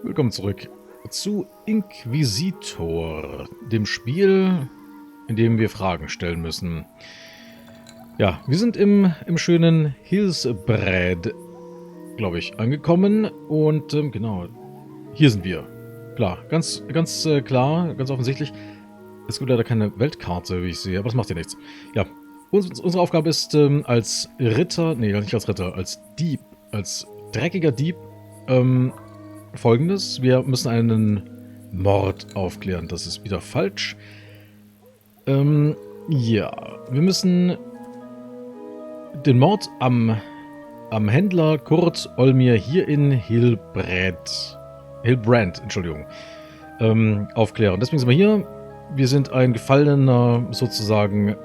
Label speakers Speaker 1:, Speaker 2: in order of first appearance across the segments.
Speaker 1: Willkommen zurück zu Inquisitor, dem Spiel, in dem wir Fragen stellen müssen. Ja, wir sind im schönen Hillsbrandt, glaube ich, angekommen und genau, hier sind wir. Klar, ganz klar, ganz offensichtlich. Es gibt leider keine Weltkarte, wie ich sehe, aber das macht ja nichts. Ja, unsere Aufgabe ist als Ritter, nee, nicht als Ritter, als Dieb, als dreckiger Dieb, Folgendes: Wir müssen einen Mord aufklären. Das ist wieder falsch. Ja, wir müssen den Mord am Händler Kurt Olmir hier in Hillsbrandt, Entschuldigung, aufklären. Deswegen sind wir hier. Wir sind ein gefallener, sozusagen,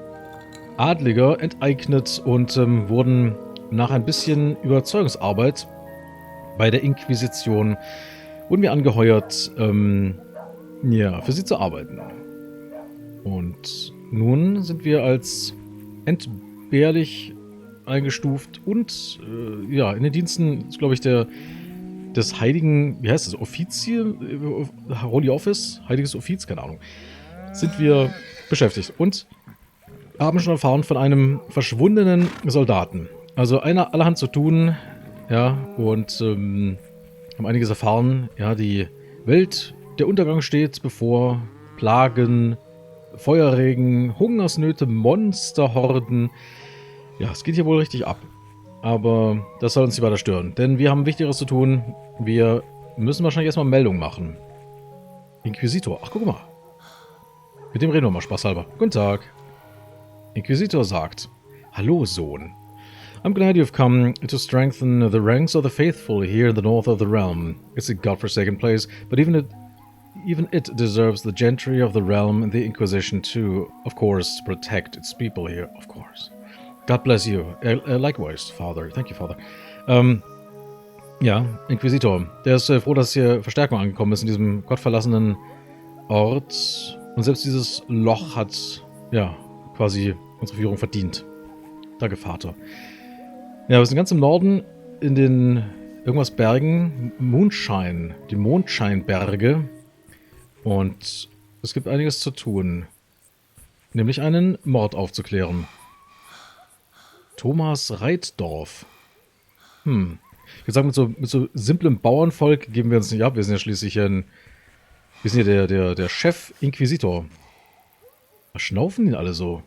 Speaker 1: Adliger, enteignet und wurden nach ein bisschen Überzeugungsarbeit bei der Inquisition wurden wir angeheuert, ja, für sie zu arbeiten. Und nun sind wir als entbehrlich eingestuft und ja, in den Diensten, glaube ich, des heiligen, wie heißt das, Offizier, Holy Office, heiliges Offiz, keine Ahnung, sind wir beschäftigt und haben schon erfahren von einem verschwundenen Soldaten. Also allerhand zu tun, ja, und haben einiges erfahren. Ja, die Welt, der Untergang steht bevor. Plagen, Feuerregen, Hungersnöte, Monsterhorden. Ja, es geht hier wohl richtig ab. Aber das soll uns nicht weiter stören, denn wir haben Wichtigeres zu tun. Wir müssen wahrscheinlich erstmal Meldung machen. Inquisitor, ach guck mal. Mit dem reden wir mal spaßhalber. Guten Tag. Inquisitor sagt: Hallo, Sohn. I'm glad you've come to strengthen the ranks of the faithful here in the north of the realm. It's a godforsaken place, but even it deserves the gentry of the realm and the Inquisition to, of course, protect its people here, of course. God bless you. Likewise, Father. Thank you, Father. Ja, Inquisitor. Der ist froh, dass hier Verstärkung angekommen ist in diesem gottverlassenen Ort. Und selbst dieses Loch hat, ja, quasi unsere Führung verdient. Danke, Vater. Ja, wir sind ganz im Norden in den irgendwas Bergen, Moonshine, die Mondscheinberge. Und es gibt einiges zu tun. Nämlich einen Mord aufzuklären. Thomas Reitdorf. Ich würde sagen, mit so simplem Bauernvolk geben wir uns nicht ab. Wir sind ja schließlich wir sind ja der Chef-Inquisitor. Was schnaufen die alle so?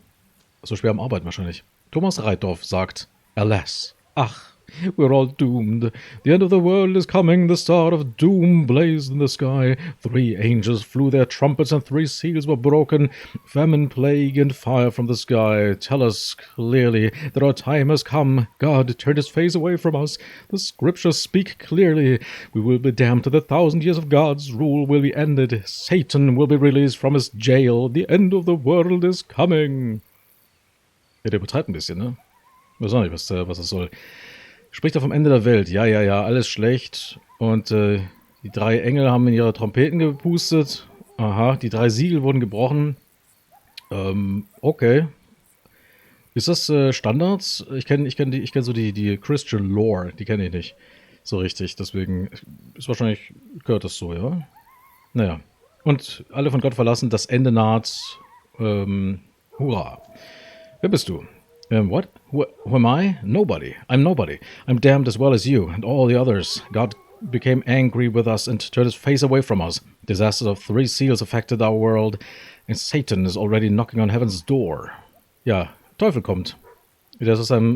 Speaker 1: So schwer am Arbeiten wahrscheinlich. Thomas Reitdorf sagt: Alas, ach, we're all doomed. The end of the world is coming. The start of doom blazed in the sky. 3 angels flew their trumpets and 3 seals were broken. Famine, plague, and fire from the sky tell us clearly that our time has come. God turned his face away from us. The scriptures speak clearly. We will be damned to the 1,000 years of God's rule will be ended. Satan will be released from his jail. The end of the world is coming. Ja, der betreibt ein bisschen, ne? Ich weiß auch nicht, was das soll. Spricht er vom Ende der Welt. Ja, alles schlecht. Und die 3 Engel haben in ihre Trompeten gepustet. Aha, die 3 Siegel wurden gebrochen. Okay. Ist das Standard? Ich kenn so die Christian Lore, die kenne ich nicht so richtig. Deswegen ist wahrscheinlich, gehört das so, ja? Naja. Und alle von Gott verlassen, das Ende naht. Hurra. Wer bist du? What? Who am I? Nobody. I'm nobody. I'm damned as well as you and all the others. God became angry with us and turned his face away from us. Disasters of 3 seals affected our world, and Satan is already knocking on heaven's door. Ja, Teufel kommt. Der ist aus seinem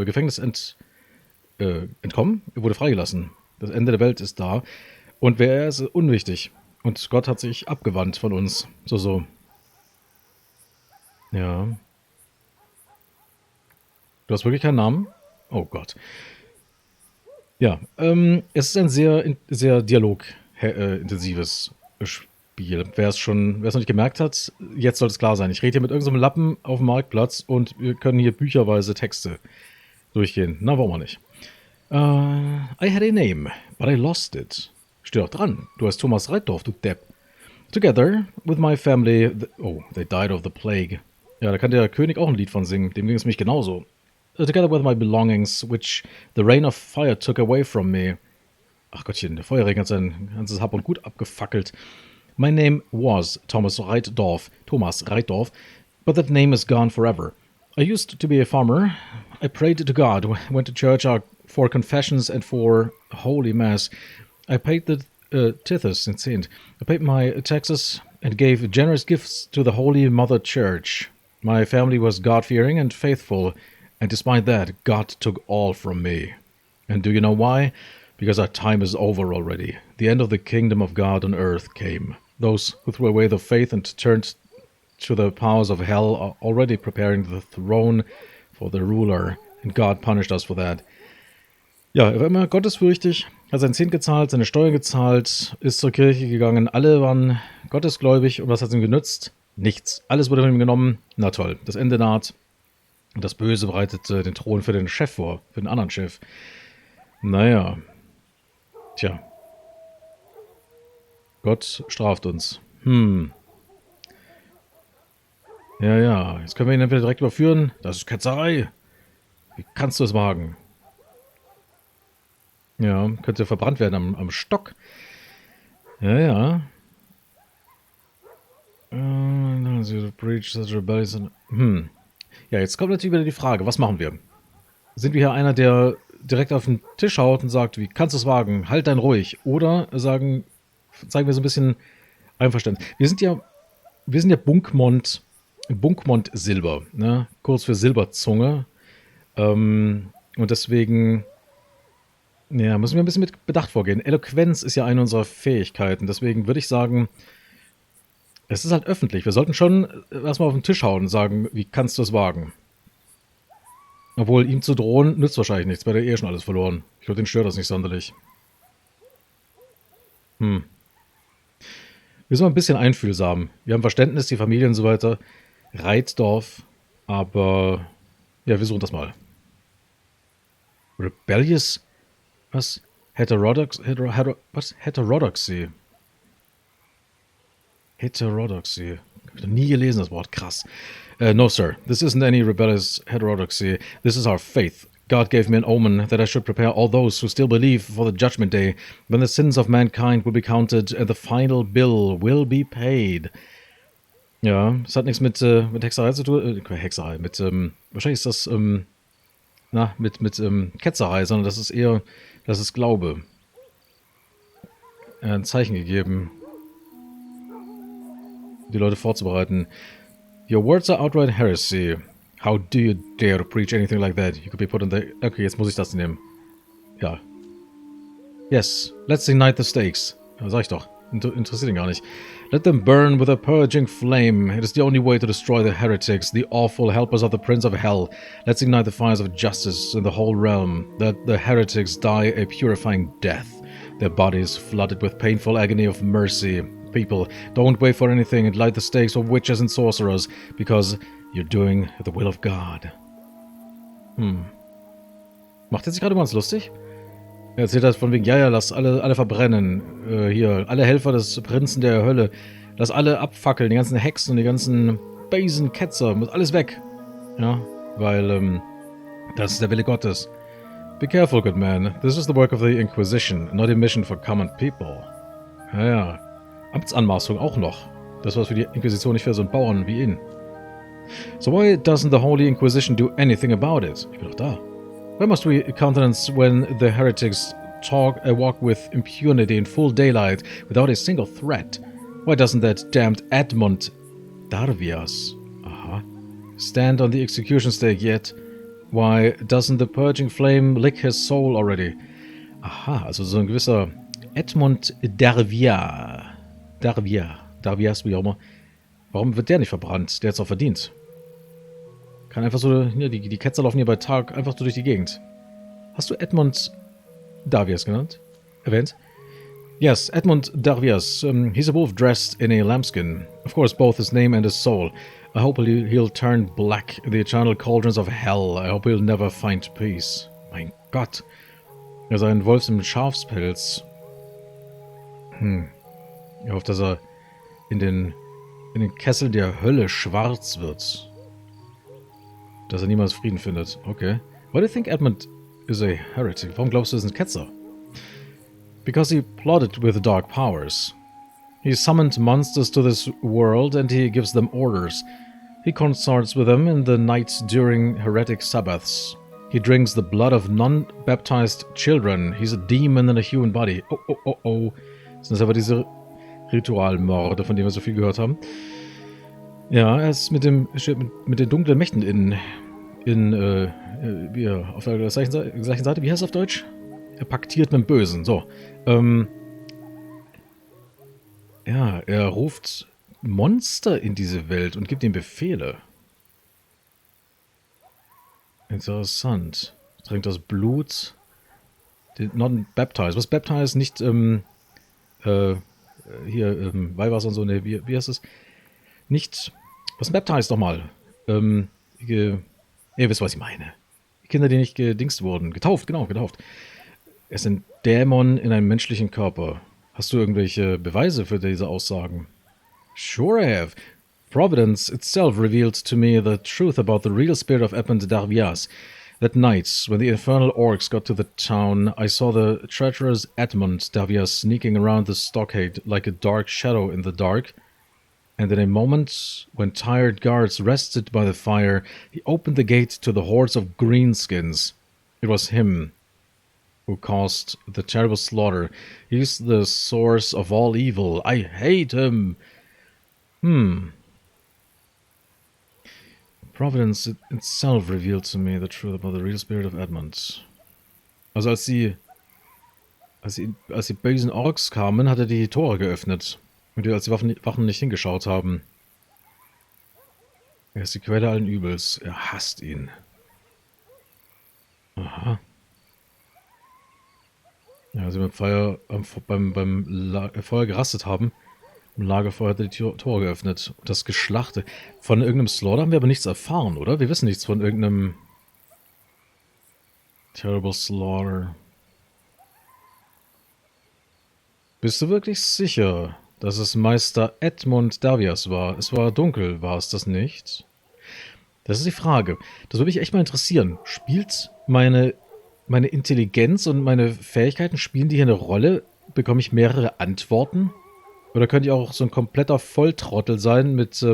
Speaker 1: Gefängnis entkommen. Er wurde freigelassen. Das Ende der Welt ist da. Und wer ist unwichtig. Und Gott hat sich abgewandt von uns. So. Ja. Du hast wirklich keinen Namen? Oh Gott. Ja, es ist ein sehr dialogintensives Spiel. Wer es noch nicht gemerkt hat, jetzt sollte es klar sein. Ich rede hier mit irgendeinem Lappen auf dem Marktplatz und wir können hier bücherweise Texte durchgehen. Na, warum auch nicht? I had a name, but I lost it. Steh doch dran. Du heißt Thomas Reitdorf, du Depp. Together with my family... they died of the plague. Ja, da kann der König auch ein Lied von singen. Dem ging es mich genauso. Together with my belongings, which the rain of fire took away from me. Ach Gottchen, der Feuerregen hat sein ganzes Hab und Gut abgefackelt. My name was Thomas Reitdorf, but that name is gone forever. I used to be a farmer. I prayed to God, went to church for confessions and for Holy Mass. I paid the tithes and sinned. I paid my taxes and gave generous gifts to the Holy Mother Church. My family was God-fearing and faithful, and despite that, God took all from me. And do you know why? Because our time is over already. The end of the kingdom of God on earth came. Those who threw away their faith and turned to the powers of hell are already preparing the throne for the ruler, and God punished us for that. Ja, er war immer gottesfürchtig, hat seinen Zehnt gezahlt, seine Steuern gezahlt, ist zur Kirche gegangen, alle waren gottesgläubig und was hat es ihm genützt? Nichts. Alles wurde von ihm genommen. Na toll, das Ende naht. Und das Böse bereitete den Thron für den Chef vor, für den anderen Chef. Naja. Tja. Gott straft uns. Ja, jetzt können wir ihn entweder direkt überführen. Das ist Ketzerei. Wie kannst du es wagen? Ja, könnte verbrannt werden am Stock. Ja. Ja, jetzt kommt natürlich wieder die Frage, was machen wir? Sind wir hier einer, der direkt auf den Tisch haut und sagt, wie kannst du es wagen? Halt dein ruhig. Oder zeigen wir so ein bisschen Einverständnis. Wir sind ja Bunkmond Silber, ne? Kurz für Silberzunge. Und deswegen müssen wir ein bisschen mit Bedacht vorgehen. Eloquenz ist ja eine unserer Fähigkeiten. Deswegen würde ich sagen, es ist halt öffentlich. Wir sollten schon erstmal auf den Tisch hauen und sagen, wie kannst du es wagen? Obwohl, ihm zu drohen, nützt wahrscheinlich nichts. Bei der schon alles verloren. Ich glaube, den stört das nicht sonderlich. Wir sind ein bisschen einfühlsam. Wir haben Verständnis, die Familie und so weiter. Reitdorf. Aber, ja, wir suchen das mal. Rebellious? Was? Heterodoxy? Heterodoxy. Hab ich noch nie gelesen, das Wort. Krass. No, sir. This isn't any rebellious heterodoxy. This is our faith. God gave me an omen that I should prepare all those who still believe for the judgment day, when the sins of mankind will be counted and the final bill will be paid. Ja, das hat nichts mit Hexerei zu tun. Hexerei, wahrscheinlich ist das, mit Ketzerei, sondern das ist Glaube. Ein Zeichen gegeben, die Leute vorzubereiten. Your words are outright heresy. How do you dare to preach anything like that? You could be put on the... Okay, jetzt muss ich das nehmen. Ja. Yes, let's ignite the stakes. Ja, sag ich doch. Interessiert ihn gar nicht. Let them burn with a purging flame. It is the only way to destroy the heretics, the awful helpers of the Prince of Hell. Let's ignite the fires of justice in the whole realm, that the heretics die a purifying death, their bodies flooded with painful agony of mercy. People, don't wait for anything and light the stakes for witches and sorcerers, because you're doing the will of God. Macht er sich gerade mal uns lustig? Er erzählt das von wegen, ja, lass alle verbrennen. Hier, alle Helfer des Prinzen der Hölle. Lass alle abfackeln, die ganzen Hexen und die ganzen bösen Ketzer. Muss alles weg. Ja, weil, das ist der Wille Gottes. Be careful, good man. This is the work of the Inquisition, not a mission for common people. Ja. Amtsanmaßung auch noch. Das war für die Inquisition nicht für so einen Bauern wie ihn. So why doesn't the Holy Inquisition do anything about it? Ich bin doch da. Why must we countenance when the heretics walk with impunity in full daylight without a single threat? Why doesn't that damned Edmund Darvias stand on the execution stake yet? Why doesn't the purging flame lick his soul already? Aha, also so ein gewisser Edmund Darvias, wie auch immer. Warum wird der nicht verbrannt? Der hat es auch verdient. Kann einfach so, ja, die Ketzer laufen hier bei Tag einfach so durch die Gegend. Hast du Edmund Darvias erwähnt? Yes, Edmund Darvias. He's a wolf dressed in a lambskin. Of course, both his name and his soul. I hope he'll turn black in the eternal cauldrons of hell. I hope he'll never find peace. Mein Gott. Er ist ein Wolf im Schafspelz. Ich hoffe, dass er in den Kesseln der Hölle schwarz wird. Dass er niemals Frieden findet. Okay. Why do you think Edmund is a heretic? Warum glaubst du, er ist ein Ketzer? Because he plotted with dark powers. He summoned monsters to this world and he gives them orders. He consorts with them in the night during heretic Sabbaths. He drinks the blood of non-baptized children. He's a demon in a human body. Oh, oh, oh, oh. Das sind aber diese Ritualmorde, von denen wir so viel gehört haben. Ja, er ist mit den dunklen Mächten auf der gleichen Seite. Wie heißt es auf Deutsch? Er paktiert mit dem Bösen. So. Ja, er ruft Monster in diese Welt und gibt ihnen Befehle. Interessant. Trinkt das Blut. Non-baptized. Was baptized? Nicht, Weihwasser und so. Ne, wie heißt es? Nicht. Was baptized nochmal? Ihr wisst, was ich meine. Kinder, die nicht gedingst wurden. Getauft, genau, getauft. Er ist ein Dämon in einem menschlichen Körper. Hast du irgendwelche Beweise für diese Aussagen? Sure I have. Providence itself revealed to me the truth about the real spirit of Edmund Darvias. That night, when the infernal orcs got to the town, I saw the treacherous Edmund Darvias sneaking around the stockade like a dark shadow in the dark. And in a moment, when tired guards rested by the fire, he opened the gate to the hordes of greenskins. It was him who caused the terrible slaughter. He's the source of all evil. I hate him. Providence itself revealed to me the truth about the real spirit of Edmund. Also als die bösen Orks kamen, hat er die Tore geöffnet. Und als die Wachen nicht hingeschaut haben. Er ist die Quelle allen Übels. Er hasst ihn. Aha. Ja, als sie beim Feuer gerastet haben, im Lagerfeuer hat er die Tore geöffnet. Und das Geschlachte. Von irgendeinem Slaughter haben wir aber nichts erfahren, oder? Wir wissen nichts von irgendeinem Terrible Slaughter. Bist du wirklich sicher, dass es Meister Edmund Darvias war? Es war dunkel, war es das nicht? Das ist die Frage. Das würde mich echt mal interessieren. Spielt meine Intelligenz und meine Fähigkeiten, spielen die hier eine Rolle? Bekomme ich mehrere Antworten? Oder könnte ich auch so ein kompletter Volltrottel sein mit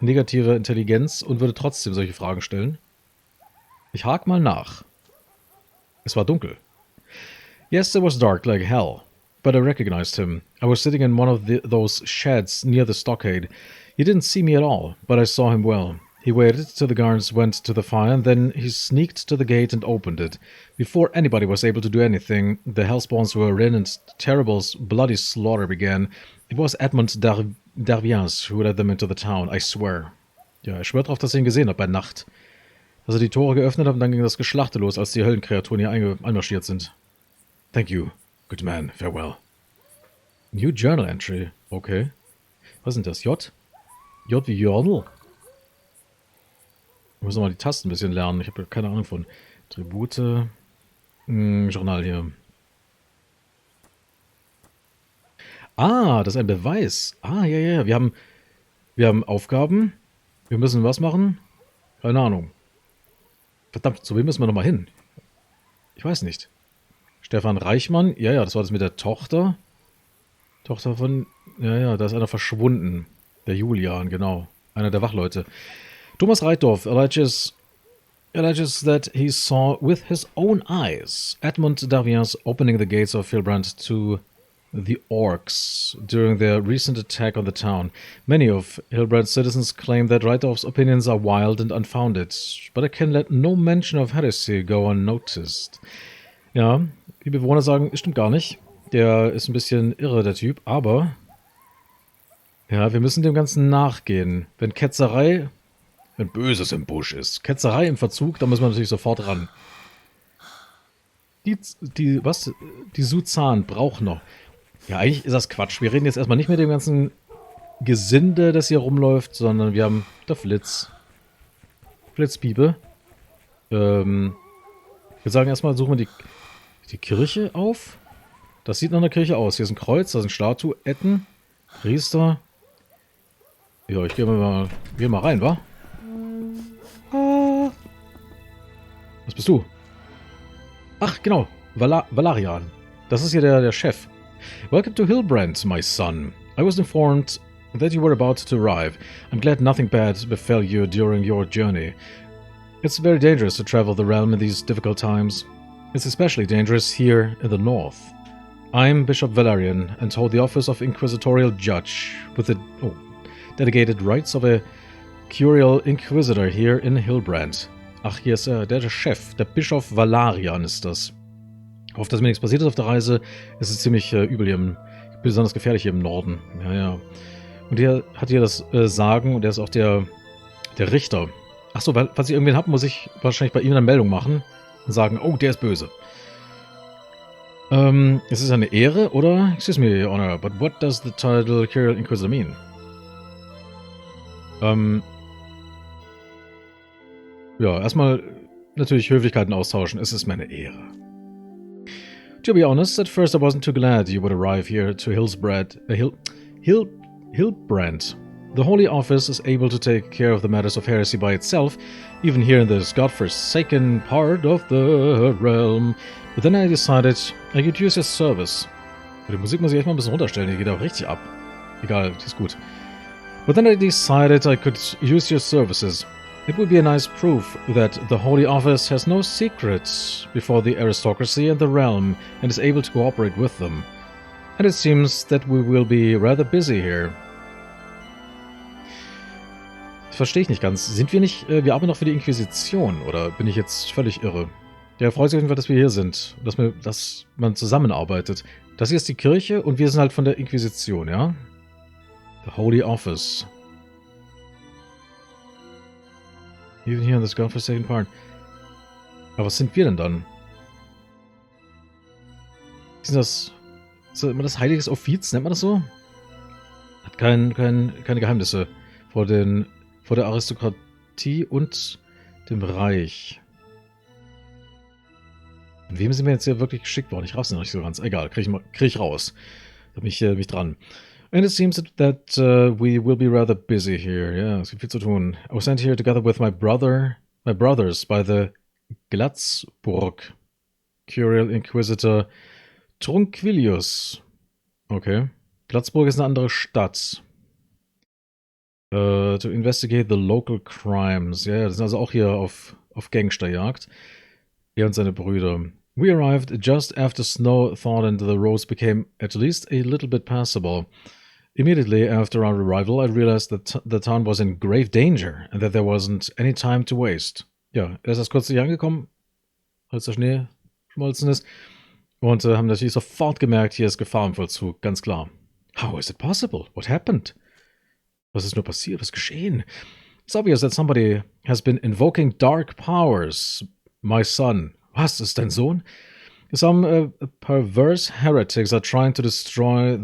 Speaker 1: negativer Intelligenz und würde trotzdem solche Fragen stellen? Ich hake mal nach. Es war dunkel. Yes, it was dark like hell. But I recognized him. I was sitting in one of those sheds near the stockade. He didn't see me at all, but I saw him well. He waited till the guards went to the fire, and then he sneaked to the gate and opened it. Before anybody was able to do anything, the hellspawns were in and terrible, bloody slaughter began. It was Edmund Darvias who led them into the town, I swear. Ja, er schwört darauf, dass er ihn gesehen hat bei Nacht. Dass er die Tore geöffnet hat und dann ging das Geschlachte los, als die Höllenkreaturen hier einmarschiert sind. Thank you. Good man, farewell. New Journal Entry. Okay. Was ist denn das? J? J wie Journal? Wir müssen mal die Tasten ein bisschen lernen. Ich habe keine Ahnung von Tribute. Journal hier. Ah, das ist ein Beweis. Ah, ja. Wir haben Aufgaben. Wir müssen was machen? Keine Ahnung. Verdammt, zu wem müssen wir nochmal hin? Ich weiß nicht. Stefan Reichmann, ja, das war das mit der Tochter. Tochter von, ja, da ist einer verschwunden. Der Julian, genau. Einer der Wachleute. Thomas Reitdorf alleges that he saw with his own eyes Edmund Darvias opening the gates of Hillsbrandt to the orcs during their recent attack on the town. Many of Hillsbrandt's citizens claim that Reitdorf's opinions are wild and unfounded, but I can let no mention of heresy go unnoticed. Ja, die Bewohner sagen, es stimmt gar nicht. Der ist ein bisschen irre, der Typ, aber ja, wir müssen dem Ganzen nachgehen. Wenn Böses im Busch ist, Ketzerei im Verzug, dann müssen wir natürlich sofort ran. Die Suzan braucht noch. Ja, eigentlich ist das Quatsch. Wir reden jetzt erstmal nicht mit dem ganzen Gesinde, das hier rumläuft, sondern wir haben der Flitzpiepe. Ich würde sagen, erstmal suchen wir die Kirche auf. Das sieht nach einer Kirche aus. Hier ist ein Kreuz, da sind Statuetten, Priester. Ja, ich gehe mal rein, wa? Was bist du? Ach, genau. Valarian. Das ist hier der Chef. Welcome to Hillsbrandt, my son. I was informed that you were about to arrive. I'm glad nothing bad befell you during your journey. It's very dangerous to travel the realm in these difficult times. It's especially dangerous here in the north. I'm Bishop Valerian and hold the office of Inquisitorial Judge with the delegated rights of a Curial Inquisitor here in Hillsbrandt. Ach, hier ist der Chef, der Bischof Valerian ist das. Ich hoffe, dass mir nichts passiert ist auf der Reise. Es ist ziemlich übel hier, besonders gefährlich hier im Norden. Ja, ja. Und der hat hier das Sagen und der ist auch der Richter. Achso, weil, falls ich irgendwen habe, muss ich wahrscheinlich bei ihm eine Meldung machen und sagen, oh, der ist böse. Es ist eine Ehre, oder? Excuse me, Your Honor, but what does the title Curial Inquisitor mean? Ja, erstmal natürlich Höflichkeiten austauschen. Es ist meine Ehre. To be honest, at first I wasn't too glad you would arrive here to Hillsbrandt. The Holy Office is able to take care of the matters of heresy by itself, even here in this godforsaken part of the realm. But then I decided I could use your service. Die Musik muss ich echt mal ein bisschen runterstellen, die geht auch richtig ab. Egal, die ist gut. But then I decided I could use your services. It would be a nice proof that the Holy Office has no secrets before the aristocracy and the realm and is able to cooperate with them. And it seems that we will be rather busy here. Das verstehe ich nicht ganz. Sind wir nicht, wir arbeiten noch für die Inquisition, oder bin ich jetzt völlig irre? Der freut sich auf jeden Fall, dass wir hier sind, dass man zusammenarbeitet. Das hier ist die Kirche und wir sind halt von der Inquisition, ja? The Holy Office. Even here in this godforsaken part. Aber was sind wir denn dann? Ist das immer das heiliges Offiz, nennt man das so? Hat keine Geheimnisse vor der Aristokratie und dem Reich. Von wem sind wir jetzt hier wirklich geschickt worden? Ich raff's noch nicht so ganz. Egal, krieg ich raus. Da bin ich mich dran. And it seems that we will be rather busy here. Ja, es gibt viel zu tun. I was sent here together with my brothers by the Glatzburg Curial Inquisitor Trunquilius. Okay. Glatzburg ist eine andere Stadt. To investigate the local crimes. Ja, das sind also auch hier auf Gangsterjagd. Er und seine Brüder. We arrived just after snow thawed and the roads became at least a little bit passable. Immediately after our arrival, I realized that the town was in grave danger and that there wasn't any time to waste. Ja, er ist erst kurz hier angekommen, als der Schnee schmolzen ist, und haben natürlich sofort gemerkt, hier ist Gefahr im Vollzug, ganz klar. How is it possible? What happened? Was ist nur passiert? Was ist geschehen? It's obvious that somebody has been invoking dark powers. My son. Was, ist dein Sohn? Some perverse heretics are trying to destroy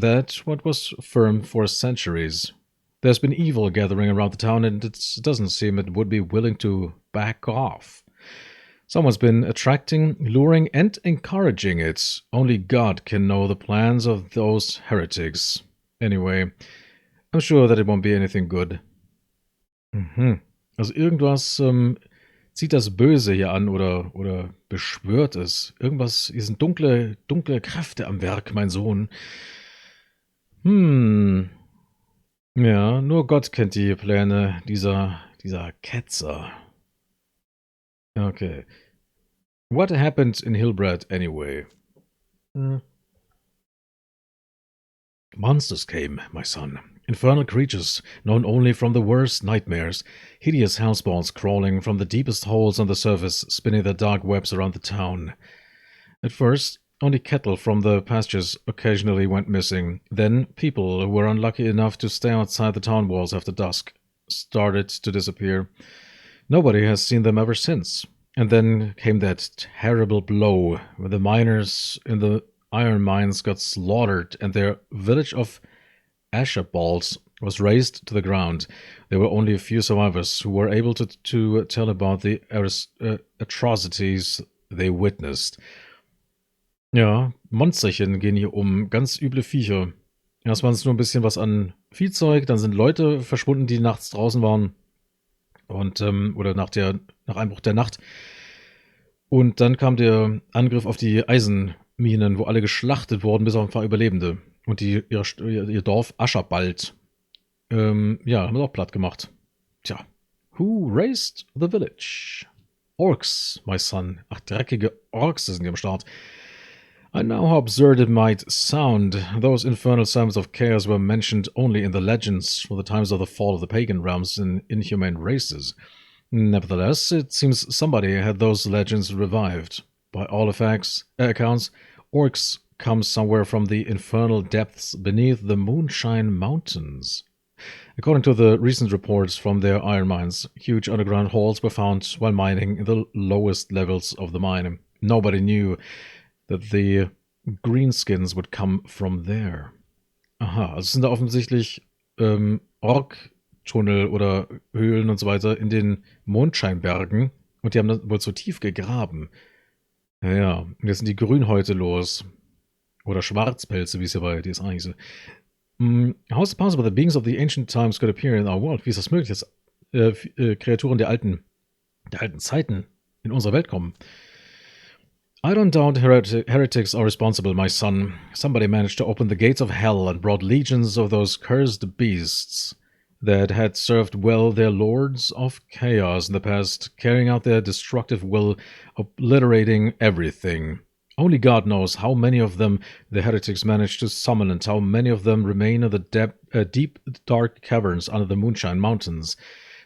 Speaker 1: what was firm for centuries. There's been evil gathering around the town, and it doesn't seem it would be willing to back off. Someone's been attracting, luring, and encouraging it. Only God can know the plans of those heretics. Anyway, I'm sure that it won't be anything good. Also irgendwas zieht das Böse hier an oder beschwört es. Irgendwas, hier sind dunkle Kräfte am Werk, mein Sohn. Ja, nur Gott kennt die Pläne dieser Ketzer. Okay. What happened in Hillsbrandt anyway? Monsters came, my son. Infernal creatures, known only from the worst nightmares. Hideous hellspawns crawling from the deepest holes on the surface, spinning their dark webs around the town. At first, only cattle from the pastures occasionally went missing. Then, people who were unlucky enough to stay outside the town walls after dusk started to disappear. Nobody has seen them ever since. And then came that terrible blow, when the miners in the iron mines got slaughtered and their village of Asher balls was razed to the ground. There were only a few survivors who were able to tell about the atrocities they witnessed. Ja, Monsterchen gehen hier um, ganz üble Viecher. Erst waren es nur ein bisschen was an Viehzeug, dann sind Leute verschwunden, die nachts draußen waren. Und, oder nach Einbruch der Nacht. Und dann kam der Angriff auf die Minen, wo alle geschlachtet wurden, bis auf ein paar Überlebende. Und ihr Dorf Ascherbaldt. Ja, haben wir auch platt gemacht. Tja. Who raised the village? Orcs, my son. Ach, dreckige Orks sind hier am Start. I know how absurd it might sound. Those infernal sons of chaos were mentioned only in the legends for the times of the fall of the pagan realms and inhumane races. Nevertheless, it seems somebody had those legends revived. By all accounts, orcs come somewhere from the infernal depths beneath the Moonshine Mountains. According to the recent reports from their iron mines, huge underground holes were found while mining in the lowest levels of the mine. Nobody knew that the greenskins would come from there. Aha, also sind da offensichtlich Ork-Tunnel oder Höhlen und so weiter in den Mondscheinbergen und die haben dann wohl zu tief gegraben. Ja, und jetzt sind die Grünhäute los. Oder Schwarzpelze, wie es ja bei DSA hieße. How is it possible that beings of the ancient times could appear in our world? Wie ist das möglich, dass Kreaturen der alten Zeiten in unsere Welt kommen? I don't doubt heretics are responsible, my son. Somebody managed to open the gates of hell and brought legions of those cursed beasts that had served well their lords of chaos in the past, carrying out their destructive will, obliterating everything. Only God knows how many of them the heretics managed to summon and how many of them remain in the deep, dark caverns under the Moonshine Mountains.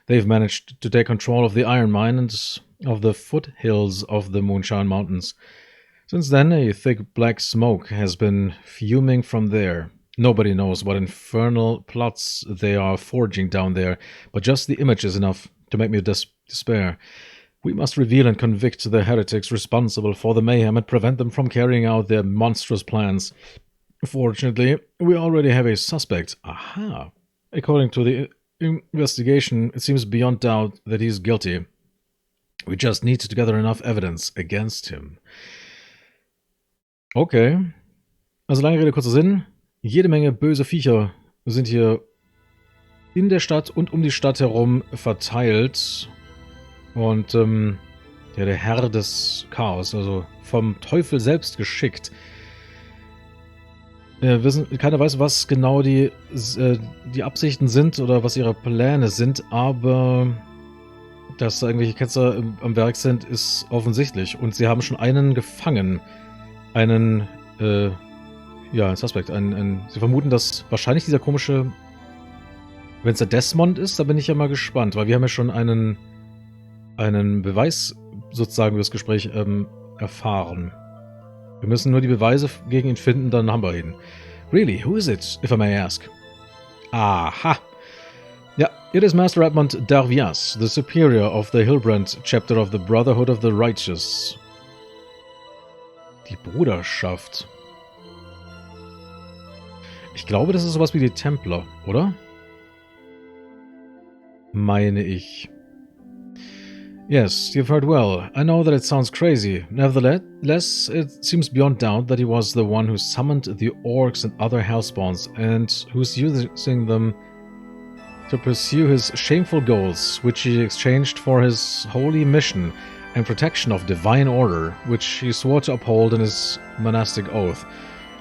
Speaker 1: They've managed to take control of the iron mine and of the foothills of the Moonshine Mountains. Since then, a thick black smoke has been fuming from there. Nobody knows what infernal plots they are forging down there, but just the image is enough to make me despair. We must reveal and convict the heretics responsible for the mayhem and prevent them from carrying out their monstrous plans. Fortunately, we already have a suspect. Aha. According to the investigation, it seems beyond doubt that he is guilty. We just need to gather enough evidence against him. Okay. Also lange Rede, kurzer Sinn. Jede Menge böse Viecher sind hier in der Stadt und um die Stadt herum verteilt. Und ja, der Herr des Chaos, also vom Teufel selbst geschickt. Keiner weiß, was genau die Absichten sind oder was ihre Pläne sind, aber dass da irgendwelche Ketzer am Werk sind, ist offensichtlich. Und sie haben schon einen gefangen. Einen, ja, ein Suspekt. Sie vermuten, dass wahrscheinlich dieser komische, wenn es der Desmond ist, da bin ich ja mal gespannt, weil wir haben ja schon einen Beweis sozusagen über das Gespräch erfahren. Wir müssen nur die Beweise gegen ihn finden, dann haben wir ihn. Really, who is it, if I may ask? Aha! Yeah, it is Master Edmund Darvias, the superior of the Hillsbrandt chapter of the Brotherhood of the Righteous. Die Bruderschaft. Ich glaube, das ist sowas wie die Templer, oder? Meine ich. Yes, you've heard well. I know that it sounds crazy. Nevertheless, it seems beyond doubt that he was the one who summoned the orcs and other hellspawns, and who's using them to pursue his shameful goals, which he exchanged for his holy mission and protection of divine order, which he swore to uphold in his monastic oath.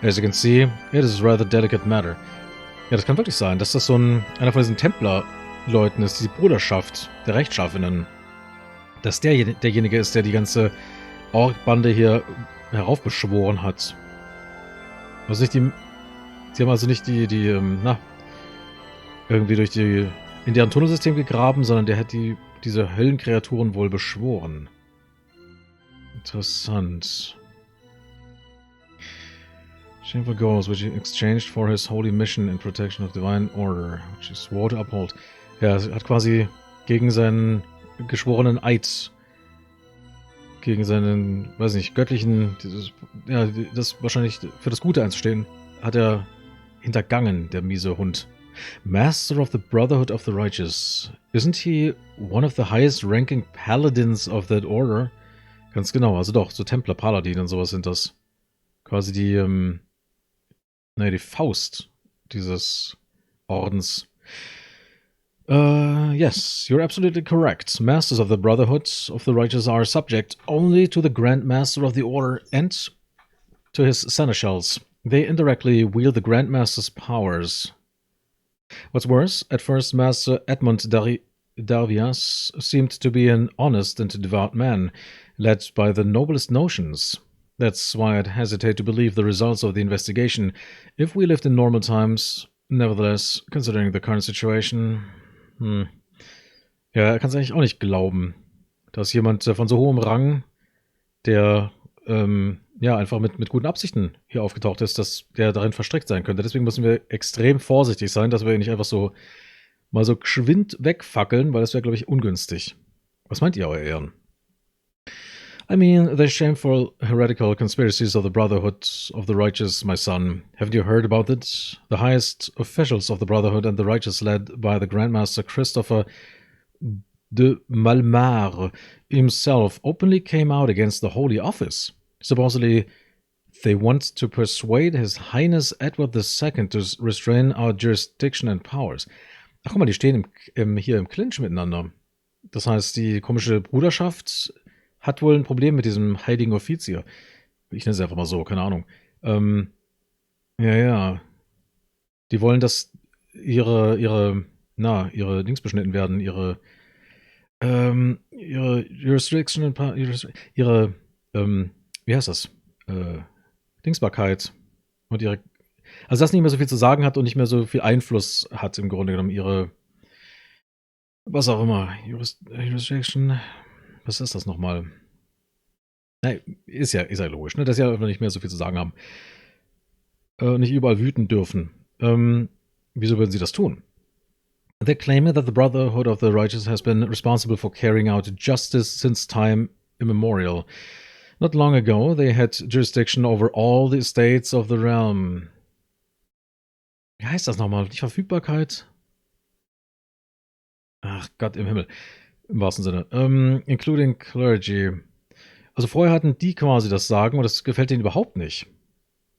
Speaker 1: As you can see, it is a rather delicate matter. Ja, das kann wirklich sein, dass das so einer von diesen Templer-Leuten ist, die Bruderschaft der Rechtschaffenen. Dass derjenige ist, der die ganze Ork-Bande hier heraufbeschworen hat. Also nicht sie haben also nicht irgendwie in deren Tunnelsystem gegraben, sondern der hat diese Höllenkreaturen wohl beschworen. Interessant. Shameful goals which he exchanged for his holy mission in protection of divine order, which he swore to uphold. Ja, er hat quasi gegen seinen geschworenen Eid, gegen seinen, weiß nicht, göttlichen, das wahrscheinlich für das Gute einzustehen, hat er hintergangen, der miese Hund. Master of the Brotherhood of the Righteous. Isn't he one of the highest ranking Paladins of that order? Ganz genau, also doch, so Templer, Paladine und sowas sind das. Quasi die Faust dieses Ordens. Yes, you're absolutely correct. Masters of the Brotherhood of the Righteous are subject only to the Grand Master of the Order and to his seneschals. They indirectly wield the Grand Master's powers. What's worse, at first Master Edmund Darvias seemed to be an honest and devout man, led by the noblest notions. That's why I'd hesitate to believe the results of the investigation if we lived in normal times. Nevertheless, considering the current situation... Ja, er kann es eigentlich auch nicht glauben, dass jemand von so hohem Rang, der ja einfach mit guten Absichten hier aufgetaucht ist, dass der darin verstrickt sein könnte. Deswegen müssen wir extrem vorsichtig sein, dass wir ihn nicht einfach so mal so geschwind wegfackeln, weil das wäre, glaube ich, ungünstig. Was meint ihr, Euer Ehren? I mean, the shameful heretical conspiracies of the Brotherhood of the Righteous, my son. Haven't you heard about it? The highest officials of the Brotherhood and the Righteous, led by the Grandmaster Christopher de Malmar himself, openly came out against the Holy Office. Supposedly, they want to persuade His Highness Edward II to restrain our jurisdiction and powers. Ach, guck mal, die stehen hier im Clinch miteinander. Das heißt, die komische Bruderschaft hat wohl ein Problem mit diesem heiligen Offizier. Ich nenne es einfach mal so, keine Ahnung. Ja. Die wollen, dass ihre Dings beschnitten werden, ihre Jurisdiction, wie heißt das? Dingsbarkeit. Und ihre, also dass nicht mehr so viel zu sagen hat und nicht mehr so viel Einfluss hat im Grunde genommen, ihre, was auch immer, Jurisdiction, was ist das nochmal? Nein, ist ja logisch, ne? Dass sie ja nicht mehr so viel zu sagen haben. Nicht überall wüten dürfen. Wieso würden sie das tun? They claim that the Brotherhood of the Righteous has been responsible for carrying out justice since time immemorial. Not long ago, they had jurisdiction over all the estates of the realm. Wie heißt das nochmal? Die Verfügbarkeit? Ach Gott im Himmel. Im wahrsten Sinne. Including clergy. Also vorher hatten die quasi das Sagen und das gefällt denen überhaupt nicht.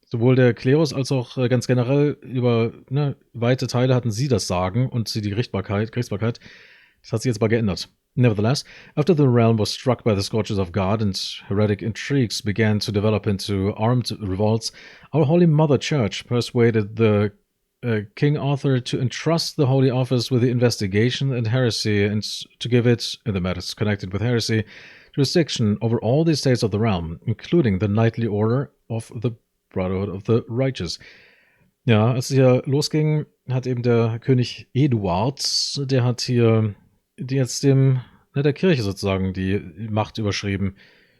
Speaker 1: Sowohl der Klerus als auch ganz generell über weite Teile hatten sie das Sagen und sie die Gerichtsbarkeit. Das hat sich jetzt mal geändert. Nevertheless, after the realm was struck by the scourges of God and heretic intrigues began to develop into armed revolts, our Holy Mother Church persuaded the King Arthur to entrust the Holy Office with the investigation and heresy and to give it, in the matters connected with heresy, jurisdiction over all the estates of the realm, including the knightly order of the Brotherhood of the Righteous. Ja, als es hier losging, hat eben der König Eduard, der hat hier jetzt der Kirche sozusagen die Macht überschrieben,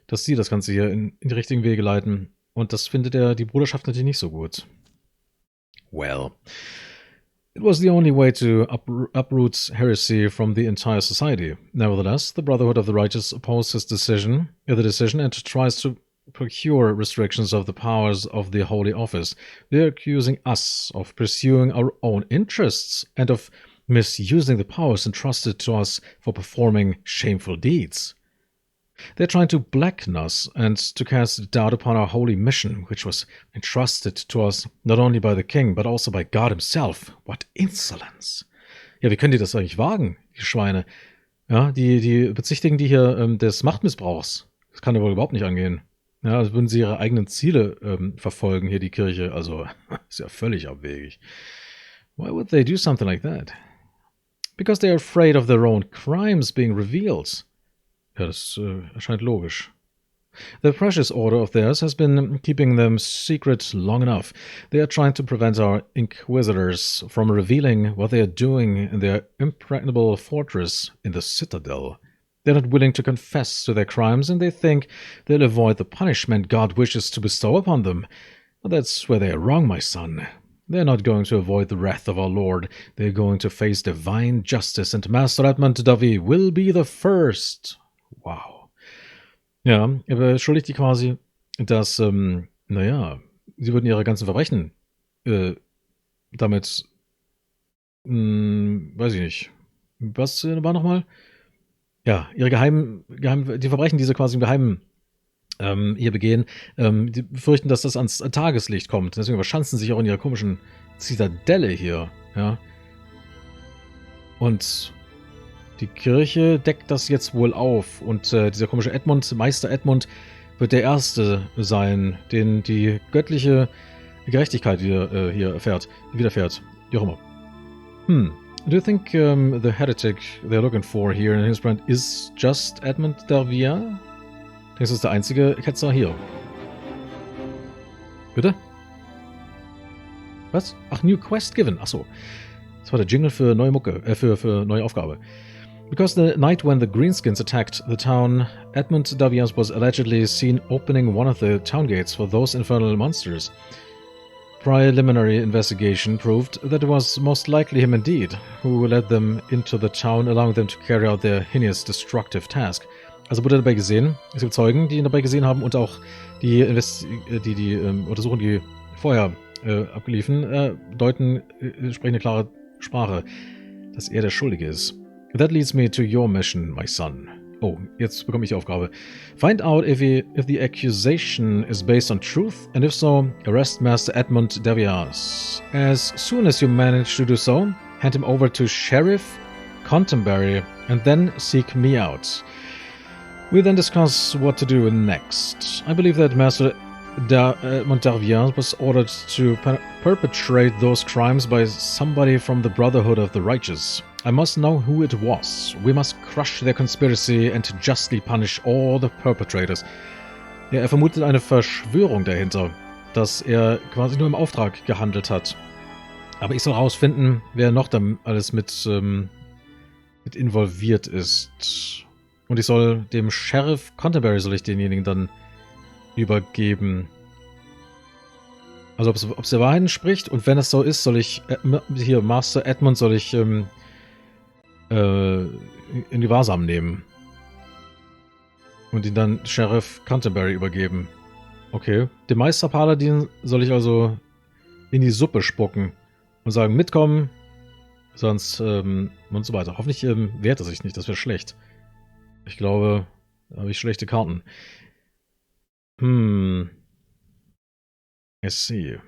Speaker 1: dass sie das Ganze hier in die richtigen Wege leiten. Und das findet die Bruderschaft natürlich nicht so gut. Well, it was the only way to uproot heresy from the entire society. Nevertheless, the Brotherhood of the Righteous opposed the decision and tries to procure restrictions of the powers of the Holy Office. They're accusing us of pursuing our own interests and of misusing the powers entrusted to us for performing shameful deeds. They're trying to blacken us and to cast doubt upon our holy mission, which was entrusted to us not only by the king, but also by God himself. What insolence! Ja, wie können die das eigentlich wagen, die Schweine? Ja, die bezichtigen die hier des Machtmissbrauchs. Das kann ja wohl überhaupt nicht angehen. Ja, als würden sie ihre eigenen Ziele verfolgen, hier die Kirche. Also, ist ja völlig abwegig. Why would they do something like that? Because they are afraid of their own crimes being revealed. Ja, das erscheint logisch. The precious order of theirs has been keeping them secret long enough. They are trying to prevent our Inquisitors from revealing what they are doing in their impregnable fortress in the Citadel. They're not willing to confess to their crimes, and they think they'll avoid the punishment God wishes to bestow upon them. But that's where they are wrong, my son. They're not going to avoid the wrath of our Lord. They're going to face divine justice, and Master Edmund Davy will be the first. Wow. Ja, er beschuldigt die quasi, dass, sie würden ihre ganzen Verbrechen damit, weiß ich nicht. Was war nochmal? Ja, ihre die Verbrechen, die sie quasi im Geheimen hier begehen, die befürchten, dass das ans Tageslicht kommt. Deswegen verschanzen sie sich auch in ihrer komischen Zitadelle hier, ja. Und die Kirche deckt das jetzt wohl auf. Und dieser komische Meister Edmund, wird der Erste sein, den die göttliche Gerechtigkeit widerfährt. Wie auch immer. Do you think the heretic they're looking for here in Hillsbrandt is just Edmund Darvia? Das ist der einzige Ketzer hier. Bitte? Was? Ach, New Quest given. Achso. Das war der Jingle für neue Mucke, für neue Aufgabe. Because the night when the Greenskins attacked the town, Edmund Davias was allegedly seen opening one of the town gates for those infernal monsters. Preliminary investigation proved that it was most likely him indeed, who led them into the town, allowing them to carry out their heinous destructive task. Also wurde dabei gesehen, es gibt Zeugen, die ihn dabei gesehen haben und auch die Untersuchungen, die vorher abgeliefen, sprechen eine klare Sprache, dass er der Schuldige ist. That leads me to your mission, my son. Oh, jetzt bekomme ich die Aufgabe. Find out if the accusation is based on truth, and if so, arrest Master Edmund Davias. As soon as you manage to do so, hand him over to Sheriff Contenberry, and then seek me out. We then discuss what to do next. I believe that Master Edmund Davias was ordered to perpetrate those crimes by somebody from the Brotherhood of the Righteous. I must know who it was. We must crush their conspiracy and justly punish all the perpetrators. Ja, er vermutet eine Verschwörung dahinter, dass er quasi nur im Auftrag gehandelt hat. Aber ich soll herausfinden, wer noch da alles mit involviert ist. Und ich soll dem Sheriff Contenberry denjenigen dann übergeben. Also ob es der Wahrheit entspricht, und wenn es so ist, soll ich hier Master Edmund soll ich in die Wahrsam nehmen. Und ihn dann Sheriff Contenberry übergeben. Okay. Dem Meister Paladin soll ich also in die Suppe spucken und sagen, mitkommen, sonst und so weiter. Hoffentlich wehrt er sich nicht, das wäre schlecht. Ich glaube, da habe ich schlechte Karten. I see.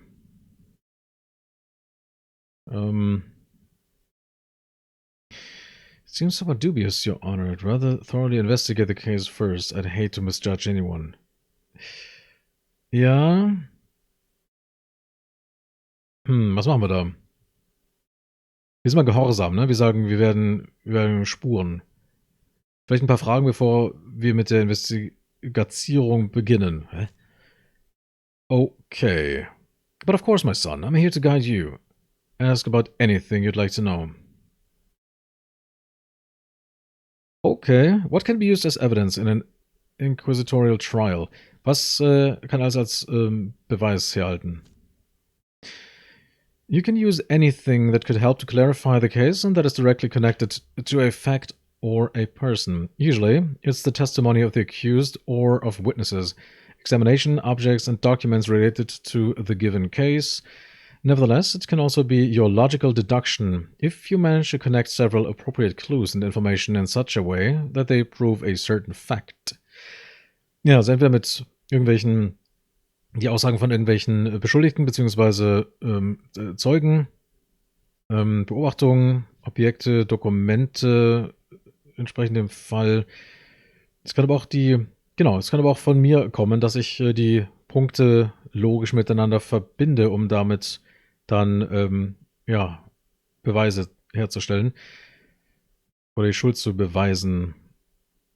Speaker 1: It seems somewhat dubious, Your Honor. I'd rather thoroughly investigate the case first. I'd hate to misjudge anyone. Ja. Was machen wir da? Wir sind mal gehorsam, ne? Wir sagen, wir werden spuren. Vielleicht ein paar Fragen, bevor wir mit der Investigation beginnen. Hä? Okay. But of course, my son, I'm here to guide you. Ask about anything you'd like to know. Okay. What can be used as evidence in an inquisitorial trial? Was kann also als Beweis herhalten? You can use anything that could help to clarify the case and that is directly connected to a fact or a person. Usually, it's the testimony of the accused or of witnesses, examination, objects, and documents related to the given case. Nevertheless, it can also be your logical deduction if you manage to connect several appropriate clues and information in such a way that they prove a certain fact. Ja, also entweder mit irgendwelchen, die Aussagen von irgendwelchen Beschuldigten bzw. Zeugen, Beobachtungen, Objekte, Dokumente, entsprechend dem Fall. Es kann aber auch von mir kommen, dass ich die Punkte logisch miteinander verbinde, um damit dann Beweise herzustellen oder die Schuld zu beweisen.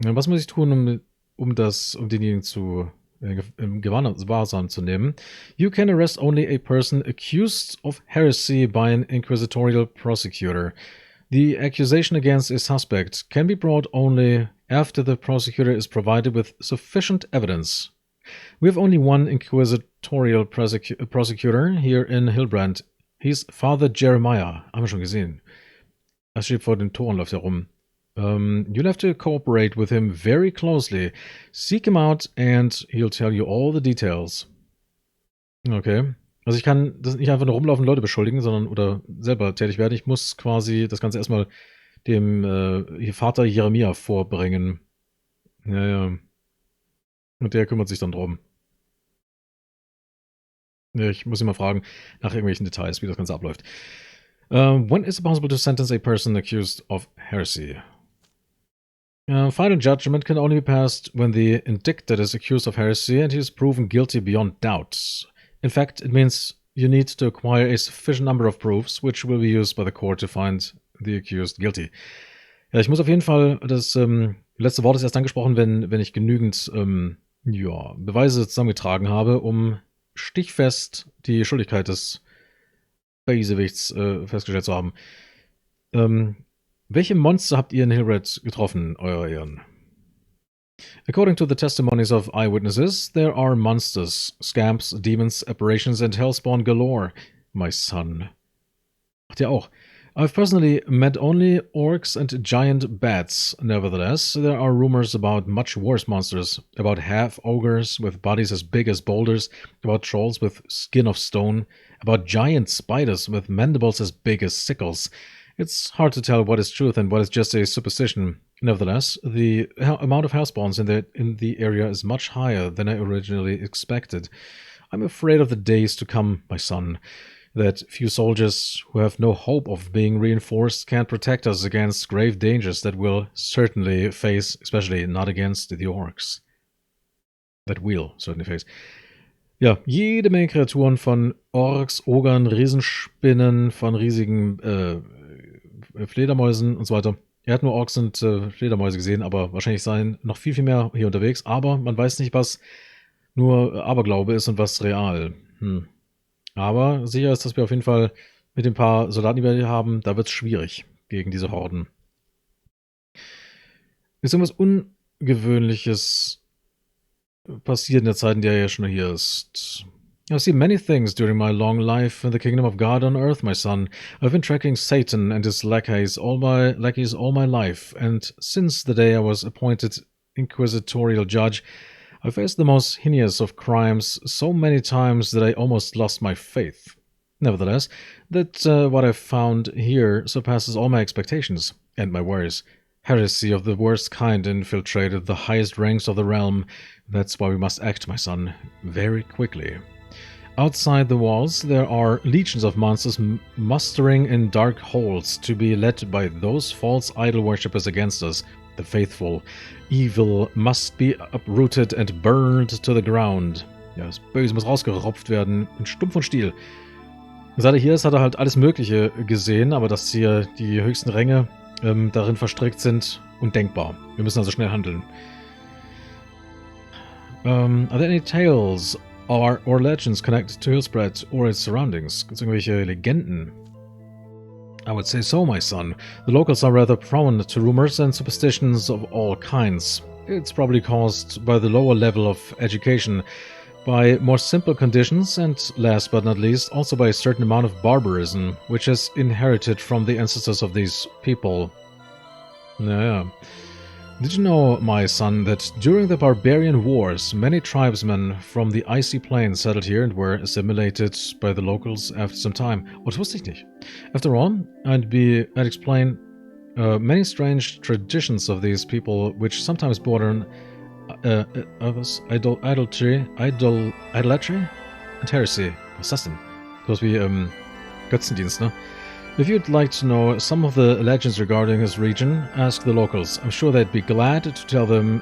Speaker 1: Was muss ich tun, um denjenigen im Gewahrsam zu nehmen? You can arrest only a person accused of heresy by an inquisitorial prosecutor. The accusation against a suspect can be brought only after the prosecutor is provided with sufficient evidence. We have only one inquisitorial prosecutor here in Hillsbrandt. He's Father Jeremiah. Haben wir schon gesehen. Er steht vor den Toren, läuft herum. You'll have to cooperate with him very closely. Seek him out and he'll tell you all the details. Okay. Also ich kann das nicht einfach nur rumlaufen, Leute beschuldigen, sondern oder selber tätig werden. Ich muss quasi das Ganze erstmal dem Vater Jeremia vorbringen. Ja. Und der kümmert sich dann drum. Ja, ich muss ihn mal fragen nach irgendwelchen Details, wie das Ganze abläuft. When is it possible to sentence a person accused of heresy? Final judgment can only be passed when the indicted is accused of heresy and he is proven guilty beyond doubt. In fact, it means you need to acquire a sufficient number of proofs, which will be used by the court to find the accused guilty. Ja, ich muss auf jeden Fall das letzte Wort ist erst angesprochen, wenn ich genügend Beweise zusammengetragen habe, um stichfest die Schuldigkeit des Bösewichts festgestellt zu haben. Welche Monster habt ihr in Hillsbrandt getroffen, Euer Ehren? According to the testimonies of eyewitnesses, there are monsters, scamps, demons, apparitions and hellspawn galore, my son. Macht ihr auch. I've personally met only orcs and giant bats. Nevertheless, there are rumors about much worse monsters, about half-ogres with bodies as big as boulders, about trolls with skin of stone, about giant spiders with mandibles as big as sickles. It's hard to tell what is truth and what is just a superstition. Nevertheless, the amount of hellspawns in the area is much higher than I originally expected. I'm afraid of the days to come, my son, that few soldiers who have no hope of being reinforced can protect us against grave dangers that we'll certainly face, especially not against the orcs. That we'll certainly face. Ja, jede Menge Kreaturen von Orks, Ogern, Riesenspinnen, von riesigen Fledermäusen und so weiter. Er hat nur Orks und Fledermäuse gesehen, aber wahrscheinlich seien noch viel, viel mehr hier unterwegs. Aber man weiß nicht, was nur Aberglaube ist und was real. Aber sicher ist, dass wir auf jeden Fall mit den paar Soldaten, die wir hier haben, da wird es schwierig gegen diese Horden. Ist irgendwas Ungewöhnliches passiert in der Zeit, in der er schon hier ist? I've seen many things during my long life in the kingdom of God on earth, my son. I've been tracking Satan and his lackeys all my life, and since the day I was appointed inquisitorial judge, I faced the most heinous of crimes so many times that I almost lost my faith. Nevertheless, what I've found here surpasses all my expectations and my worries. Heresy of the worst kind infiltrated the highest ranks of the realm. That's why we must act, my son, very quickly. Outside the walls, there are legions of monsters mustering in dark holes to be led by those false idol worshippers against us, the faithful. Evil must be uprooted and burned to the ground. Ja, das Böse muss rausgerupft werden, in Stumpf und Stiel. Seit er hier ist, hat er halt alles Mögliche gesehen, aber dass hier die höchsten Ränge darin verstrickt sind, undenkbar. Wir müssen also schnell handeln. Are there any tales or legends connected to Hillsbrandt or its surroundings? Gibt es irgendwelche Legenden? I would say so, my son. The locals are rather prone to rumors and superstitions of all kinds. It's probably caused by the lower level of education, by more simple conditions, and last but not least, also by a certain amount of barbarism, which is inherited from the ancestors of these people. Yeah. Did you know, my son, that during the barbarian wars, many tribesmen from the icy plains settled here and were assimilated by the locals after some time? Oh, das wusste ich nicht. After all, I'd explain many strange traditions of these people, which sometimes border on idolatry and heresy. Was ist das denn? Sowas wie Götzendienst, ne? If you'd like to know some of the legends regarding this region, ask the locals. I'm sure they'd be glad to tell them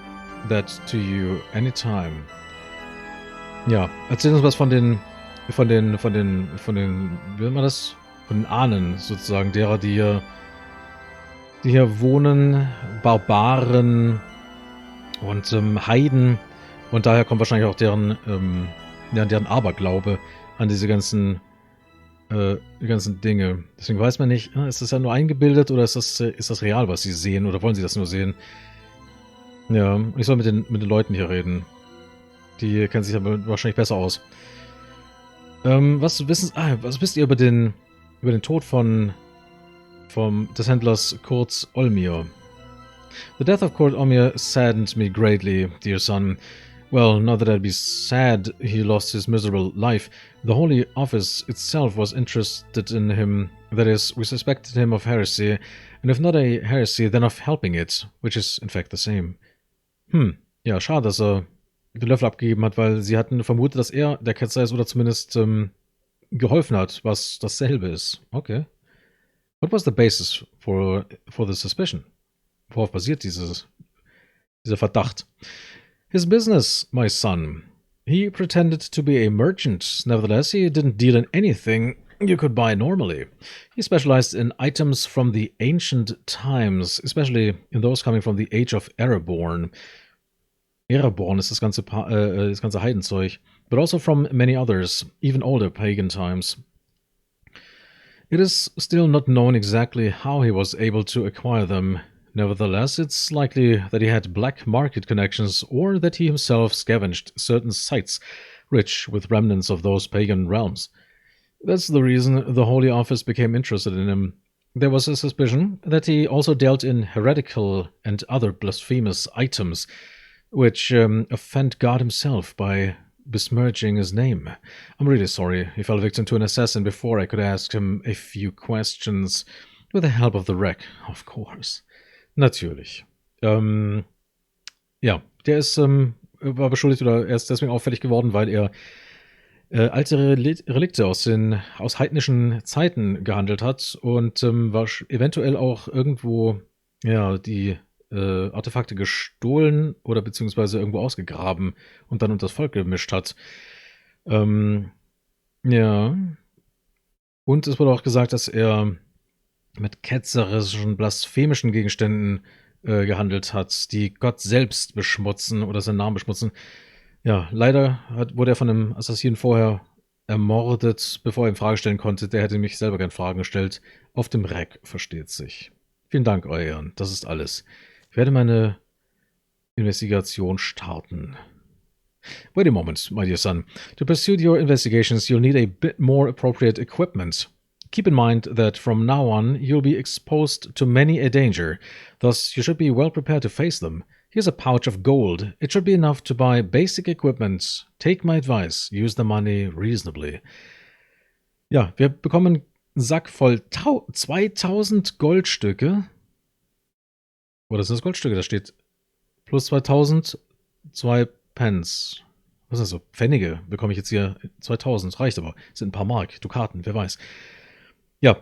Speaker 1: that to you anytime. Ja, erzähl uns was von den, wie nennt man das? Von den Ahnen, sozusagen, derer, die hier wohnen, Barbaren und Heiden. Und daher kommt wahrscheinlich auch deren Aberglaube an diese ganzen Dinge. Deswegen weiß man nicht, ist das ja nur eingebildet oder ist das real, was sie sehen, oder wollen sie das nur sehen? Ja, ich soll mit den Leuten hier reden. Die kennen sich aber wahrscheinlich besser aus. Was wisst ihr über den Tod des Händlers Kurt Olmir? The death of Kurt Olmir saddened me greatly, dear son. Well, not that I'd be sad he lost his miserable life. The Holy Office itself was interested in him. That is, we suspected him of heresy, and if not a heresy, then of helping it, which is in fact the same. Ja, schade, dass er den Löffel abgegeben hat, weil sie hatten vermutet, dass er der Ketzer ist oder zumindest geholfen hat, was dasselbe ist. Okay. What was the basis for the suspicion? Worauf basiert dieses Dieser Verdacht. His business, my son. He pretended to be a merchant. Nevertheless, he didn't deal in anything you could buy normally. He specialized in items from the ancient times, especially in those coming from the age of Ereborn. Ereborn ist das ganze Heidenzeug. But also from many others, even older pagan times. It is still not known exactly how he was able to acquire them. Nevertheless, it's likely that he had black market connections or that he himself scavenged certain sites rich with remnants of those pagan realms. That's the reason the Holy Office became interested in him. There was a suspicion that he also dealt in heretical and other blasphemous items, which offend God himself by besmirching his name. I'm really sorry he fell victim to an assassin before I could ask him a few questions, with the help of the wreck, of course. Natürlich. Ja, der ist, war beschuldigt oder er ist deswegen auffällig geworden, weil er alte Relikte aus heidnischen Zeiten gehandelt hat und war eventuell auch irgendwo, ja, die Artefakte gestohlen oder beziehungsweise irgendwo ausgegraben und dann unter das Volk gemischt hat. Ja. Und es wurde auch gesagt, dass er mit ketzerischen, blasphemischen Gegenständen gehandelt hat, die Gott selbst beschmutzen oder seinen Namen beschmutzen. Ja, leider wurde er von einem Assassinen vorher ermordet, bevor er ihm Fragen stellen konnte. Der hätte mich selber gern Fragen gestellt. Auf dem Reck, versteht sich. Vielen Dank, Euer Ehren. Das ist alles. Ich werde meine Investigation starten. Wait a moment, my dear son. To pursue your investigations, you'll need a bit more appropriate equipment. Keep in mind that from now on, you'll be exposed to many a danger. Thus, you should be well prepared to face them. Here's a pouch of gold. It should be enough to buy basic equipment. Take my advice. Use the money reasonably. Ja, wir bekommen einen Sack voll 2000 Goldstücke. Oder sind das Goldstücke? Da steht plus 2000, 2 Pence. Was ist das so? Pfennige bekomme ich jetzt hier. 2000, reicht aber. Sind ein paar Mark, Dukaten, wer weiß. Ja,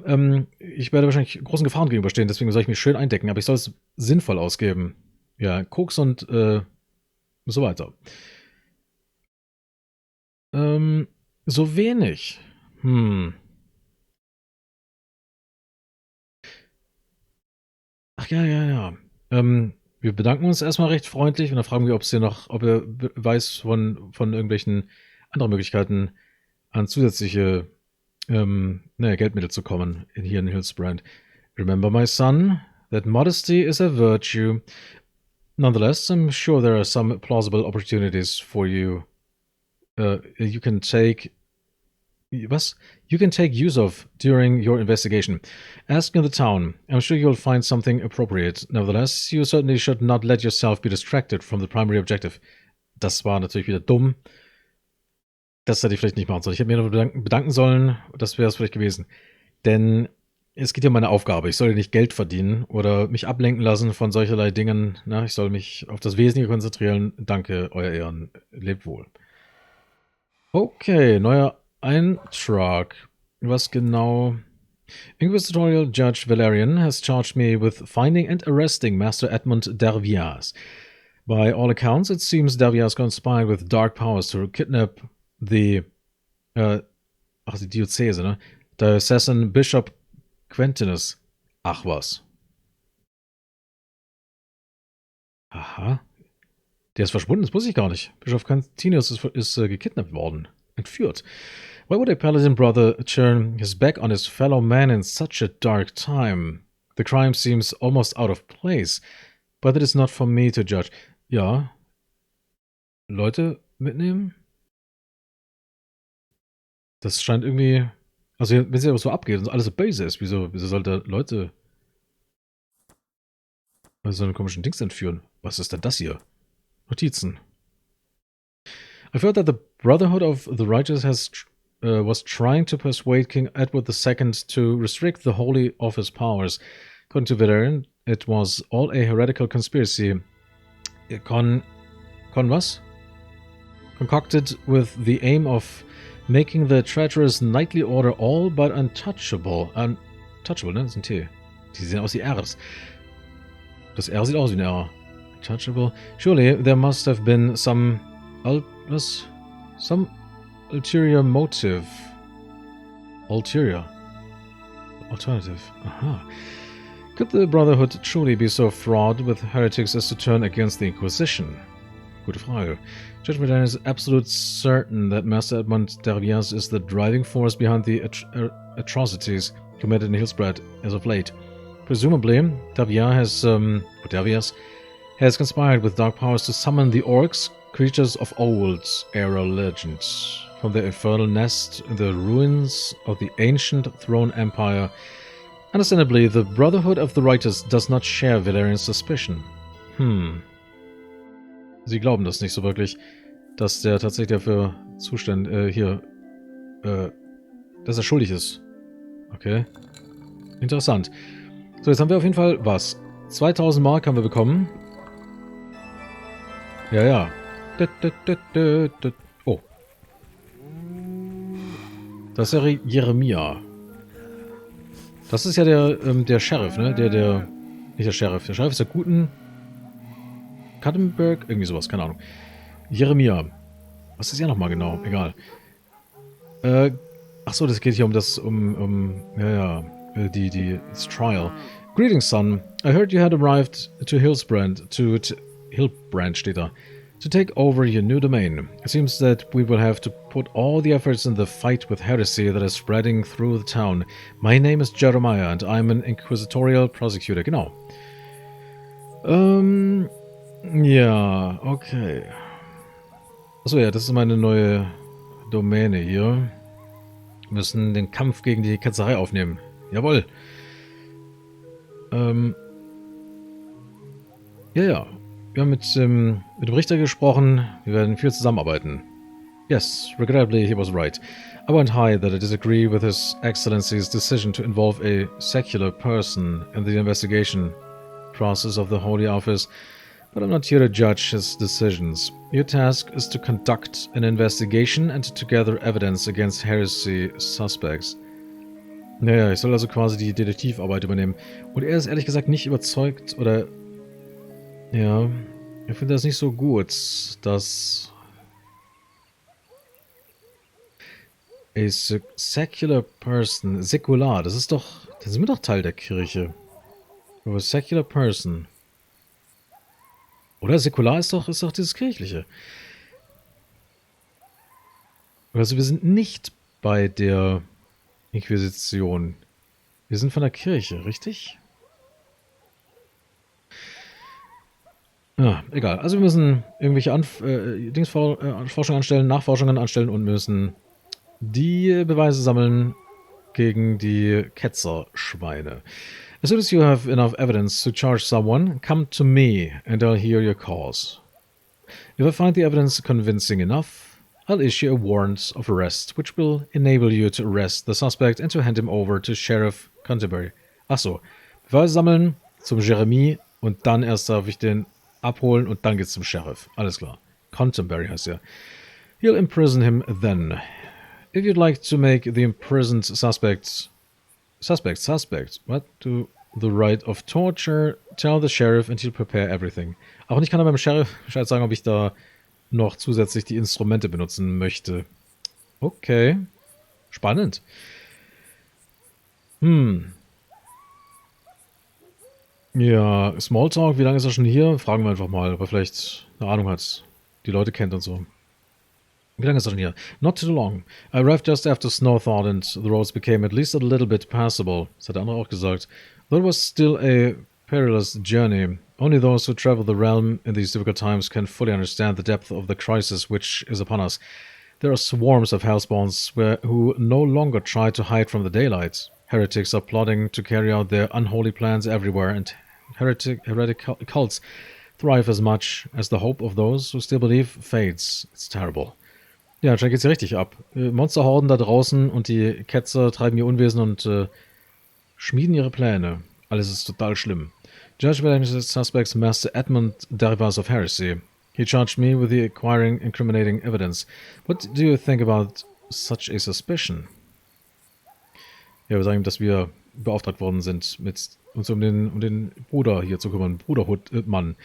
Speaker 1: ich werde wahrscheinlich großen Gefahren gegenüberstehen, deswegen soll ich mich schön eindecken, aber ich soll es sinnvoll ausgeben. Ja, Koks und so weiter. So wenig. Ach ja. Wir bedanken uns erstmal recht freundlich und dann fragen wir, ob er weiß von irgendwelchen anderen Möglichkeiten an zusätzliche Geldmittel zu kommen hier in Hillsbrandt. Remember, my son, that modesty is a virtue. Nonetheless, I'm sure there are some plausible opportunities for you. You can take use of during your investigation. Ask in the town. I'm sure you'll find something appropriate. Nevertheless, you certainly should not let yourself be distracted from the primary objective. Das war natürlich wieder dumm. Das hätte ich vielleicht nicht machen sollen. Ich hätte mir nur bedanken sollen. Das wäre es vielleicht gewesen. Denn es geht ja um meine Aufgabe. Ich soll ja nicht Geld verdienen oder mich ablenken lassen von solcherlei Dingen. Na, ich soll mich auf das Wesentliche konzentrieren. Danke, Euer Ehren. Lebt wohl. Okay, neuer Eintrag. Was genau? Inquisitorial Judge Valerian has charged me with finding and arresting Master Edmund Dervias. By all accounts, it seems Dervias conspired with dark powers to kidnap die Diözese, ne? Diocesan Bishop Quentinus. Ach was. Aha. Der ist verschwunden, das wusste ich gar nicht. Bischof Quentinus ist gekidnappt worden. Entführt. Why would a paladin brother turn his back on his fellow man in such a dark time? The crime seems almost out of place, but it is not for me to judge. Ja. Leute mitnehmen? Das scheint irgendwie... Also, wenn sie aber so abgeht und alles so böse ist, wieso sollte Leute so einen komischen Dings entführen? Was ist denn das hier? Notizen. I've heard that the Brotherhood of the Righteous was trying to persuade King Edward II to restrict the Holy Office powers. According to Valerian, it was all a heretical conspiracy. Was? Concocted with the aim of making the treacherous knightly order all but untouchable. Untouchable, ne? Das ist ein T. Die sehen aus wie Rs. Das R sieht aus wie ein R. touchable. Surely there must have been some ulterior motive. Alternative. Aha. Could the Brotherhood truly be so fraught with heretics as to turn against the Inquisition? Gute Frage. Judge Medallion is absolutely certain that Master Edmund Dervias is the driving force behind the atrocities committed in Hillsbrandt as of late. Presumably, Dervias has conspired with dark powers to summon the orcs, creatures of old era legends, from their infernal nest in the ruins of the ancient Throne Empire. Understandably, the Brotherhood of the Righteous does not share Valerian's suspicion. Sie glauben das nicht so wirklich, dass der tatsächlich dafür dass er schuldig ist. Okay. Interessant. So, jetzt haben wir auf jeden Fall was? 2000 Mark haben wir bekommen. Ja, ja. Oh. Das ist ja Jeremia. Das ist ja der Sheriff, ne? Nicht der Sheriff. Der Sheriff ist der guten Kattenberg? Irgendwie sowas, keine Ahnung. Jeremia. Was ist ja nochmal genau? Egal. Achso, das geht hier um das, das Trial. Greetings, son. I heard you had arrived to Hillsbrandt, Hillsbrandt steht da, to take over your new domain. It seems that we will have to put all the efforts in the fight with heresy that is spreading through the town. My name is Jeremiah and I'm an inquisitorial prosecutor. Genau. Ja, okay. Achso, ja, das ist meine neue Domäne hier. Wir müssen den Kampf gegen die Ketzerei aufnehmen. Jawohl. Ja. Wir haben mit dem Richter gesprochen. Wir werden viel zusammenarbeiten. Yes, regrettably he was right. I won't hide that I disagree with His Excellency's decision to involve a secular person in the investigation process of the Holy Office, but I'm not here to judge his decisions. Your task is to conduct an investigation and to gather evidence against heresy suspects. Naja, ich soll also quasi die Detektivarbeit übernehmen. Und er ist ehrlich gesagt nicht überzeugt, oder... Ja, ich finde das nicht so gut, dass... A secular person, säkular, das ist doch... Das sind wir doch Teil der Kirche. Aber secular person... Oder säkular ist doch dieses Kirchliche. Also wir sind nicht bei der Inquisition. Wir sind von der Kirche, richtig? Ja, egal. Also wir müssen irgendwelche Forschungen anstellen, Nachforschungen anstellen und müssen die Beweise sammeln gegen die Ketzerschweine. As soon as you have enough evidence to charge someone, come to me and I'll hear your cause. If I find the evidence convincing enough, I'll issue a warrant of arrest, which will enable you to arrest the suspect and to hand him over to Sheriff Canterbury. Achso, Beweise sammeln zum Jeremie und dann erst darf ich den abholen und dann geht's zum Sheriff. Alles klar. Canterbury heißt er. He'll imprison him then. If you'd like to make the imprisoned suspect, what? To the right of torture, tell the sheriff and he'll prepare everything. Auch nicht kann er beim Sheriff Bescheid sagen, ob ich da noch zusätzlich die Instrumente benutzen möchte. Okay. Spannend. Ja, Smalltalk, wie lange ist er schon hier? Fragen wir einfach mal, ob er vielleicht eine Ahnung hat, die Leute kennt und so. Wie lange ist er schon hier? Not too long. I arrived just after snow thawed and the roads became at least a little bit passable. Das hat der andere auch gesagt. Though it was still a perilous journey. Only those who travel the realm in these difficult times can fully understand the depth of the crisis which is upon us. There are swarms of hellspawns who no longer try to hide from the daylight. Heretics are plotting to carry out their unholy plans everywhere, and heretic cults thrive as much as the hope of those who still believe fades. It's terrible. Ja, anscheinend geht's hier richtig ab. Monsterhorden da draußen und die Ketzer treiben ihr Unwesen und schmieden ihre Pläne. Alles ist total schlimm. Judge Valerian's suspects Master Edmund Derivas of Heresy. He charged me with the acquiring incriminating evidence. What do you think about such a suspicion? Ja, wir sagen ihm, dass wir beauftragt worden sind, mit uns um den Bruder hier zu kümmern. Bruderhood-Mann.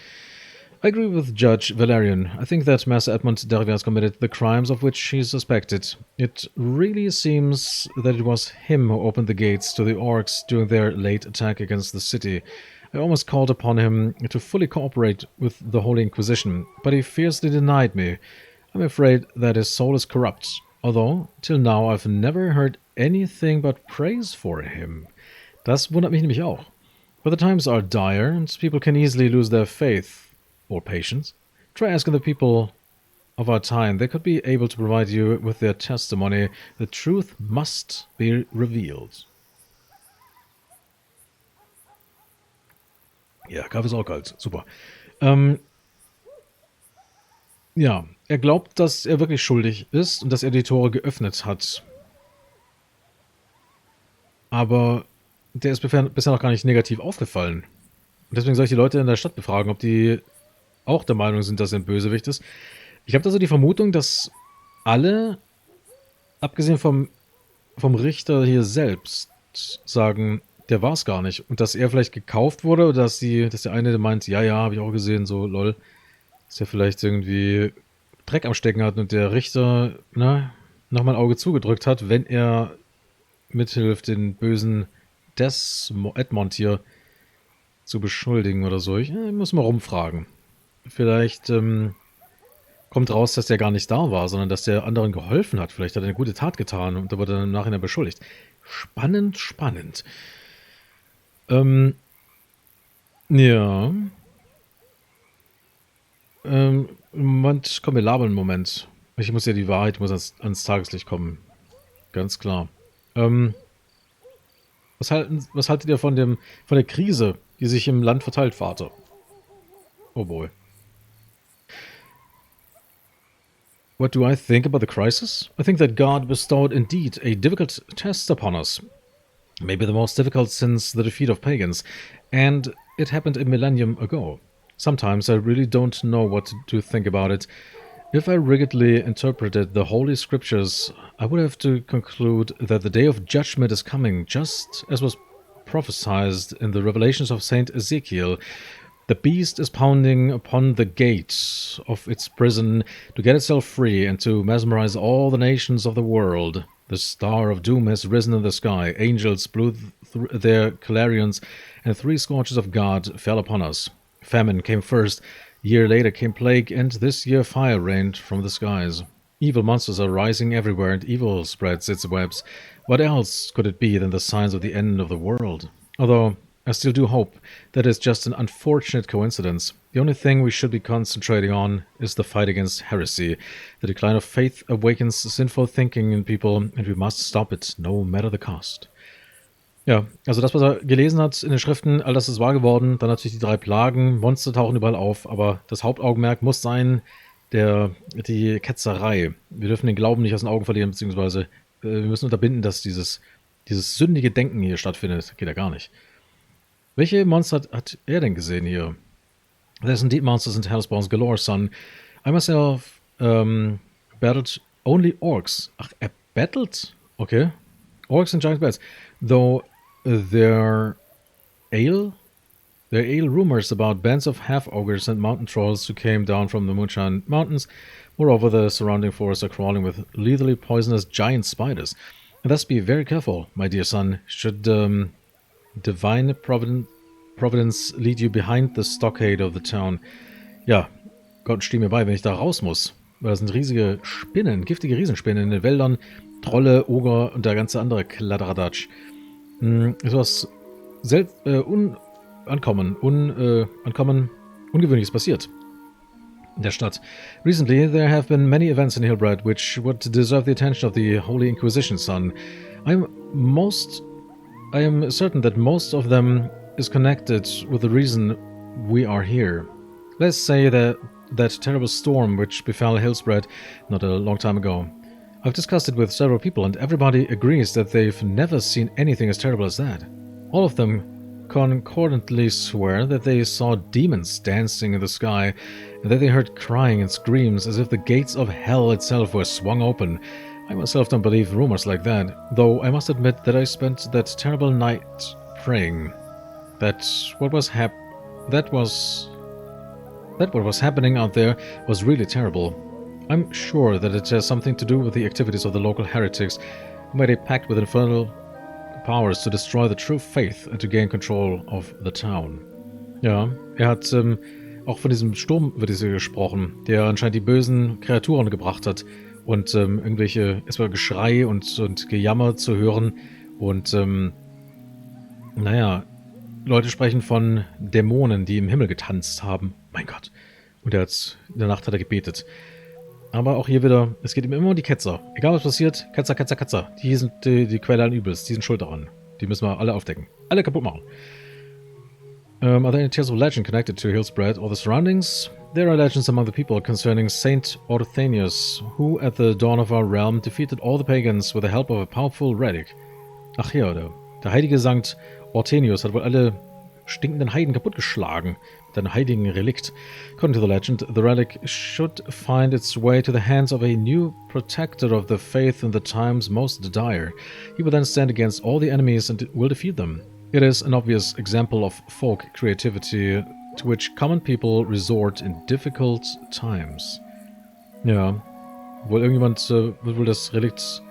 Speaker 1: I agree with Judge Valerian. I think that Master Edmund Derrivias committed the crimes of which he is suspected. It really seems that it was him who opened the gates to the orcs during their late attack against the city. I almost called upon him to fully cooperate with the Holy Inquisition, but he fiercely denied me. I'm afraid that his soul is corrupt, although till now I've never heard anything but praise for him. Das wundert mich nämlich auch. But the times are dire, and people can easily lose their faith. Or patience. Try asking the people of our time. They could be able to provide you with their testimony. The truth must be revealed. Ja, Kaffee ist auch kalt. Super. Ja, er glaubt, dass er wirklich schuldig ist und dass er die Tore geöffnet hat. Aber der ist bisher noch gar nicht negativ aufgefallen. Und deswegen soll ich die Leute in der Stadt befragen, ob die auch der Meinung sind, dass er ein Bösewicht ist. Ich habe da so die Vermutung, dass alle, abgesehen vom Richter hier selbst, sagen, der war es gar nicht. Und dass er vielleicht gekauft wurde oder dass der eine meint, ja, habe ich auch gesehen, so lol, dass er vielleicht irgendwie Dreck am Stecken hat und der Richter nochmal ein Auge zugedrückt hat, wenn er mithilft, den bösen Edmond hier zu beschuldigen oder so. Ich muss mal rumfragen. Vielleicht kommt raus, dass der gar nicht da war, sondern dass der anderen geholfen hat. Vielleicht hat er eine gute Tat getan und da wurde er im Nachhinein beschuldigt. Spannend, spannend. Ja. Moment, komm, wir labern einen Moment. Die Wahrheit muss ans Tageslicht kommen. Ganz klar. Was haltet ihr von der Krise, die sich im Land verteilt, Vater? Oh boy. What do I think about the crisis? I think that God bestowed indeed a difficult test upon us. Maybe the most difficult since the defeat of pagans. And it happened a millennium ago. Sometimes I really don't know what to think about it. If I rigidly interpreted the Holy Scriptures, I would have to conclude that the day of judgment is coming, just as was prophesied in the revelations of Saint Ezekiel. The beast is pounding upon the gate of its prison to get itself free and to mesmerize all the nations of the world. The star of doom has risen in the sky. Angels blew their clarions, and 3 scourges of God fell upon us. Famine came first, a year later came plague, and this year fire rained from the skies. Evil monsters are rising everywhere, and evil spreads its webs. What else could it be than the signs of the end of the world? Although I still do hope that it's just an unfortunate coincidence. The only thing we should be concentrating on is the fight against heresy. The decline of faith awakens sinful thinking in people, and we must stop it, no matter the cost. Ja, also das, was er gelesen hat in den Schriften, all das ist wahr geworden. Dann natürlich die 3 Plagen, Monster tauchen überall auf, aber das Hauptaugenmerk muss sein, die Ketzerei. Wir dürfen den Glauben nicht aus den Augen verlieren, beziehungsweise wir müssen unterbinden, dass dieses sündige Denken hier stattfindet. Geht ja gar nicht. Welche Monster hat er denn gesehen hier? There's indeed monsters in Hellspawn's galore, son. I myself battled only orcs. Ach, er battled? Okay. Orcs and giant bats. Though there are rumors about bands of half-ogres and mountain trolls who came down from the Moonshine Mountains. Moreover, the surrounding forests are crawling with lethally poisonous giant spiders. And thus be very careful, my dear son. Should divine providence lead you behind the stockade of the town. Ja, Gott steh mir bei, wenn ich da raus muss. Weil das sind riesige Spinnen, giftige Riesenspinnen in den Wäldern, Trolle, Oger und der ganze andere Kladderadatsch. Etwas Ungewöhnliches passiert in der Stadt. Recently, there have been many events in Hillsbrandt which would deserve the attention of the Holy Inquisition, son. I am certain that most of them is connected with the reason we are here. Let's say that terrible storm which befell Hillsbrandt not a long time ago. I've discussed it with several people, and everybody agrees that they've never seen anything as terrible as that. All of them concordantly swear that they saw demons dancing in the sky, and that they heard crying and screams as if the gates of hell itself were swung open. I myself don't believe rumors like that, though I must admit that I spent that terrible night praying. That was That what was happening out there was really terrible. I'm sure that it has something to do with the activities of the local heretics who made a pact with infernal powers to destroy the true faith and to gain control of the town. Ja, er hat auch von diesem Sturm wird hier gesprochen, der anscheinend die bösen Kreaturen gebracht hat und irgendwelche erstmal Geschrei und Gejammer zu hören und naja, Leute sprechen von Dämonen, die im Himmel getanzt haben. Mein Gott. Und in der Nacht hat er gebetet. Aber auch hier wieder, es geht ihm immer um die Ketzer. Egal was passiert, Ketzer, Ketzer, Ketzer. Die sind die Quelle allen Übels, die sind schuld daran. Die müssen wir alle aufdecken. Alle kaputt machen. Are there any tales of legend connected to Hillsbrandt or the surroundings? There are legends among the people concerning Saint Orthenius, who at the dawn of our realm defeated all the pagans with the help of a powerful relic. Ach ja, der heilige Sankt Orthenius hat wohl alle stinkenden Heiden kaputtgeschlagen mit einem heiligen Relikt. According to the legend, the relic should find its way to the hands of a new protector of the faith in the times most dire. He will then stand against all the enemies and will defeat them. It is an obvious example of folk creativity to which common people resort in difficult times. Ja, wohl irgendjemand wird wohl das Relikt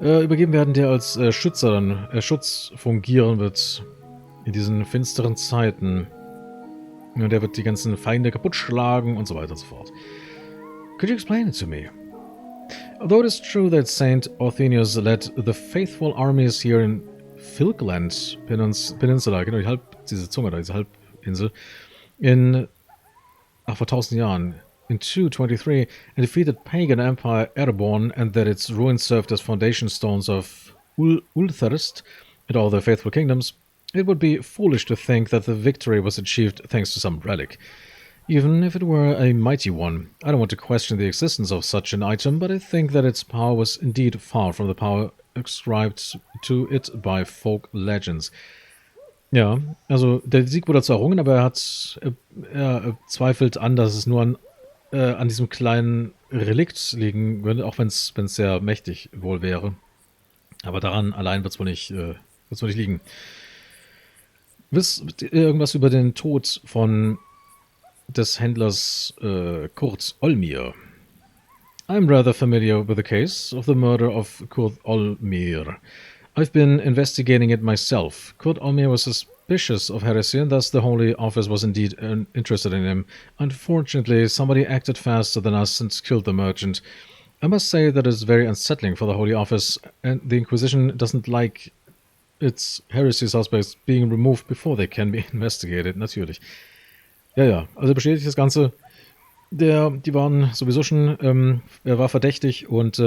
Speaker 1: übergeben werden, der als Schützer dann, Schutz fungieren wird in diesen finsteren Zeiten. Und der wird die ganzen Feinde kaputt schlagen und so weiter und so fort. Could you explain it to me? Although it is true that Saint Orthenius led the faithful armies here in Filkland Peninsula, genau, diese Zunge da, diese Halbinsel, vor 1000 Jahren, in 223, and defeated pagan empire Airborne, and that its ruins served as foundation stones of Ulthrest and all the faithful kingdoms, it would be foolish to think that the victory was achieved thanks to some relic. Even if it were a mighty one, I don't want to question the existence of such an item, but I think that its power was indeed far from the power ascribed to it by folk legends. Ja, also der Sieg wurde zwar errungen, aber er zweifelt an, dass es nur an diesem kleinen Relikt liegen würde, auch wenn es sehr mächtig wohl wäre. Aber daran allein wird es wohl nicht liegen. Wisst ihr irgendwas über den Tod des Händlers Kurt Olmir? I'm rather familiar with the case of the murder of Kurt Olmir. I've been investigating it myself. Kurt Olmir was suspicious of heresy, and thus the Holy Office was indeed interested in him. Unfortunately, somebody acted faster than us and killed the merchant. I must say that it is very unsettling for the Holy Office, and the Inquisition doesn't like its heresy suspects being removed before they can be investigated. Natürlich. Ja, also bestätigt das Ganze. Die waren sowieso schon, er war verdächtig und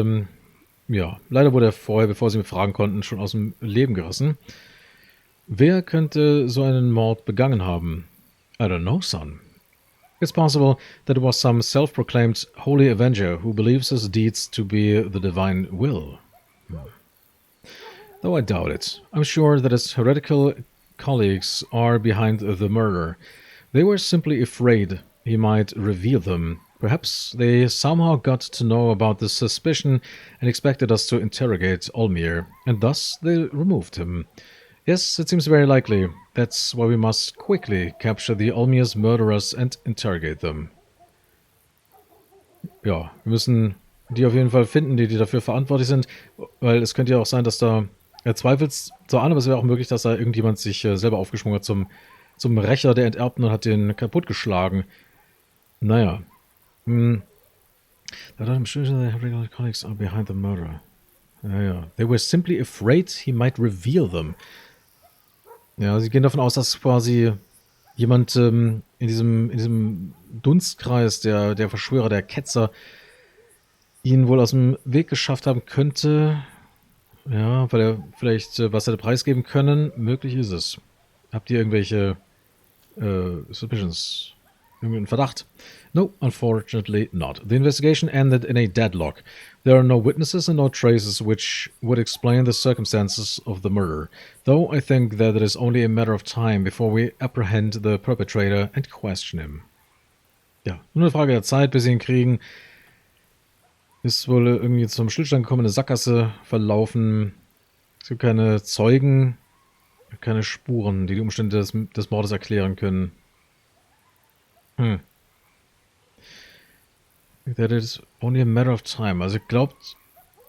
Speaker 1: ja, leider wurde er vorher, bevor sie ihn befragen konnten, schon aus dem Leben gerissen. Wer könnte so einen Mord begangen haben? I don't know, son. It's possible that it was some self-proclaimed holy avenger who believes his deeds to be the divine will. Though I doubt it. I'm sure that his heretical colleagues are behind the murder. They were simply afraid he might reveal them. Perhaps they somehow got to know about the suspicion and expected us to interrogate Olmir, and thus they removed him. Yes, it seems very likely. That's why we must quickly capture the Olmir's murderers and interrogate them. Ja, wir müssen die auf jeden Fall finden, die dafür verantwortlich sind, weil es könnte ja auch sein, dass er zweifelt so an, aber es wäre auch möglich, dass da irgendjemand sich selber aufgeschwungen hat zum Rächer der Enterbten und hat den kaputtgeschlagen. Naja. The regular colleagues are behind the murder. Ja. They were simply afraid he might reveal them. Ja, sie gehen davon aus, dass quasi jemand in diesem Dunstkreis der Verschwörer, der Ketzer, ihn wohl aus dem Weg geschafft haben könnte. Ja, weil er vielleicht was hätte preisgeben können. Möglich ist es. Habt ihr irgendwelche Suspicions? Irgendeinen Verdacht? No, unfortunately not. The investigation ended in a deadlock. There are no witnesses and no traces which would explain the circumstances of the murder, though I think that it is only a matter of time before we apprehend the perpetrator and question him. Ja, nur eine Frage der Zeit, bis sie ihn kriegen. Ist wohl irgendwie zum Stillstand gekommen, eine Sackgasse verlaufen. Es gibt keine Zeugen, keine Spuren, die Umstände des Mordes erklären können. Hm. That is only a matter of time. Also glaubt,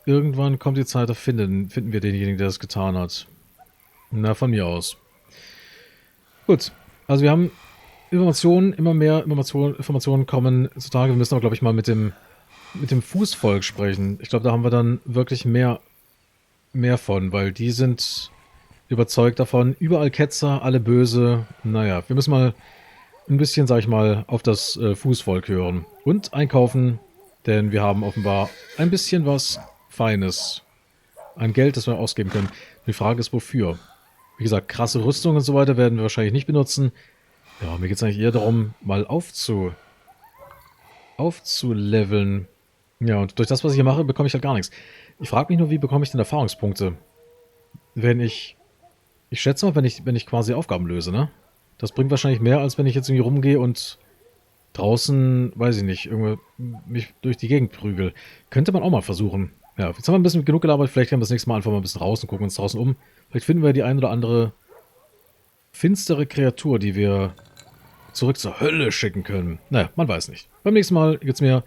Speaker 1: irgendwann kommt die Zeit, da finden wir denjenigen, der das getan hat. Na, von mir aus. Gut. Also wir haben Informationen, immer mehr Informationen kommen zutage. Wir müssen aber, glaube ich, mal mit dem Fußvolk sprechen. Ich glaube, da haben wir dann wirklich mehr von, weil die sind überzeugt davon. Überall Ketzer, alle böse. Naja, wir müssen mal ein bisschen, sag ich mal, auf das Fußvolk hören. Und einkaufen, denn wir haben offenbar ein bisschen was Feines. Ein Geld, das wir ausgeben können. Die Frage ist, wofür? Wie gesagt, krasse Rüstung und so weiter werden wir wahrscheinlich nicht benutzen. Ja, mir geht es eigentlich eher darum, mal aufzuleveln. Ja, und durch das, was ich hier mache, bekomme ich halt gar nichts. Ich frage mich nur, wie bekomme ich denn Erfahrungspunkte? Wenn ich schätze mal, wenn ich quasi Aufgaben löse, ne? Das bringt wahrscheinlich mehr, als wenn ich jetzt irgendwie rumgehe und draußen, weiß ich nicht, irgendwie mich durch die Gegend prügel. Könnte man auch mal versuchen. Ja, jetzt haben wir ein bisschen genug gelabert. Vielleicht können wir das nächste Mal einfach mal ein bisschen raus und gucken uns draußen um. Vielleicht finden wir die ein oder andere finstere Kreatur, die wir zurück zur Hölle schicken können. Naja, man weiß nicht. Beim nächsten Mal geht's mir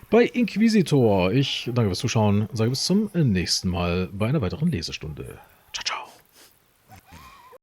Speaker 1: bei Inquisitor. Ich danke fürs Zuschauen und sage bis zum nächsten Mal bei einer weiteren Lesestunde.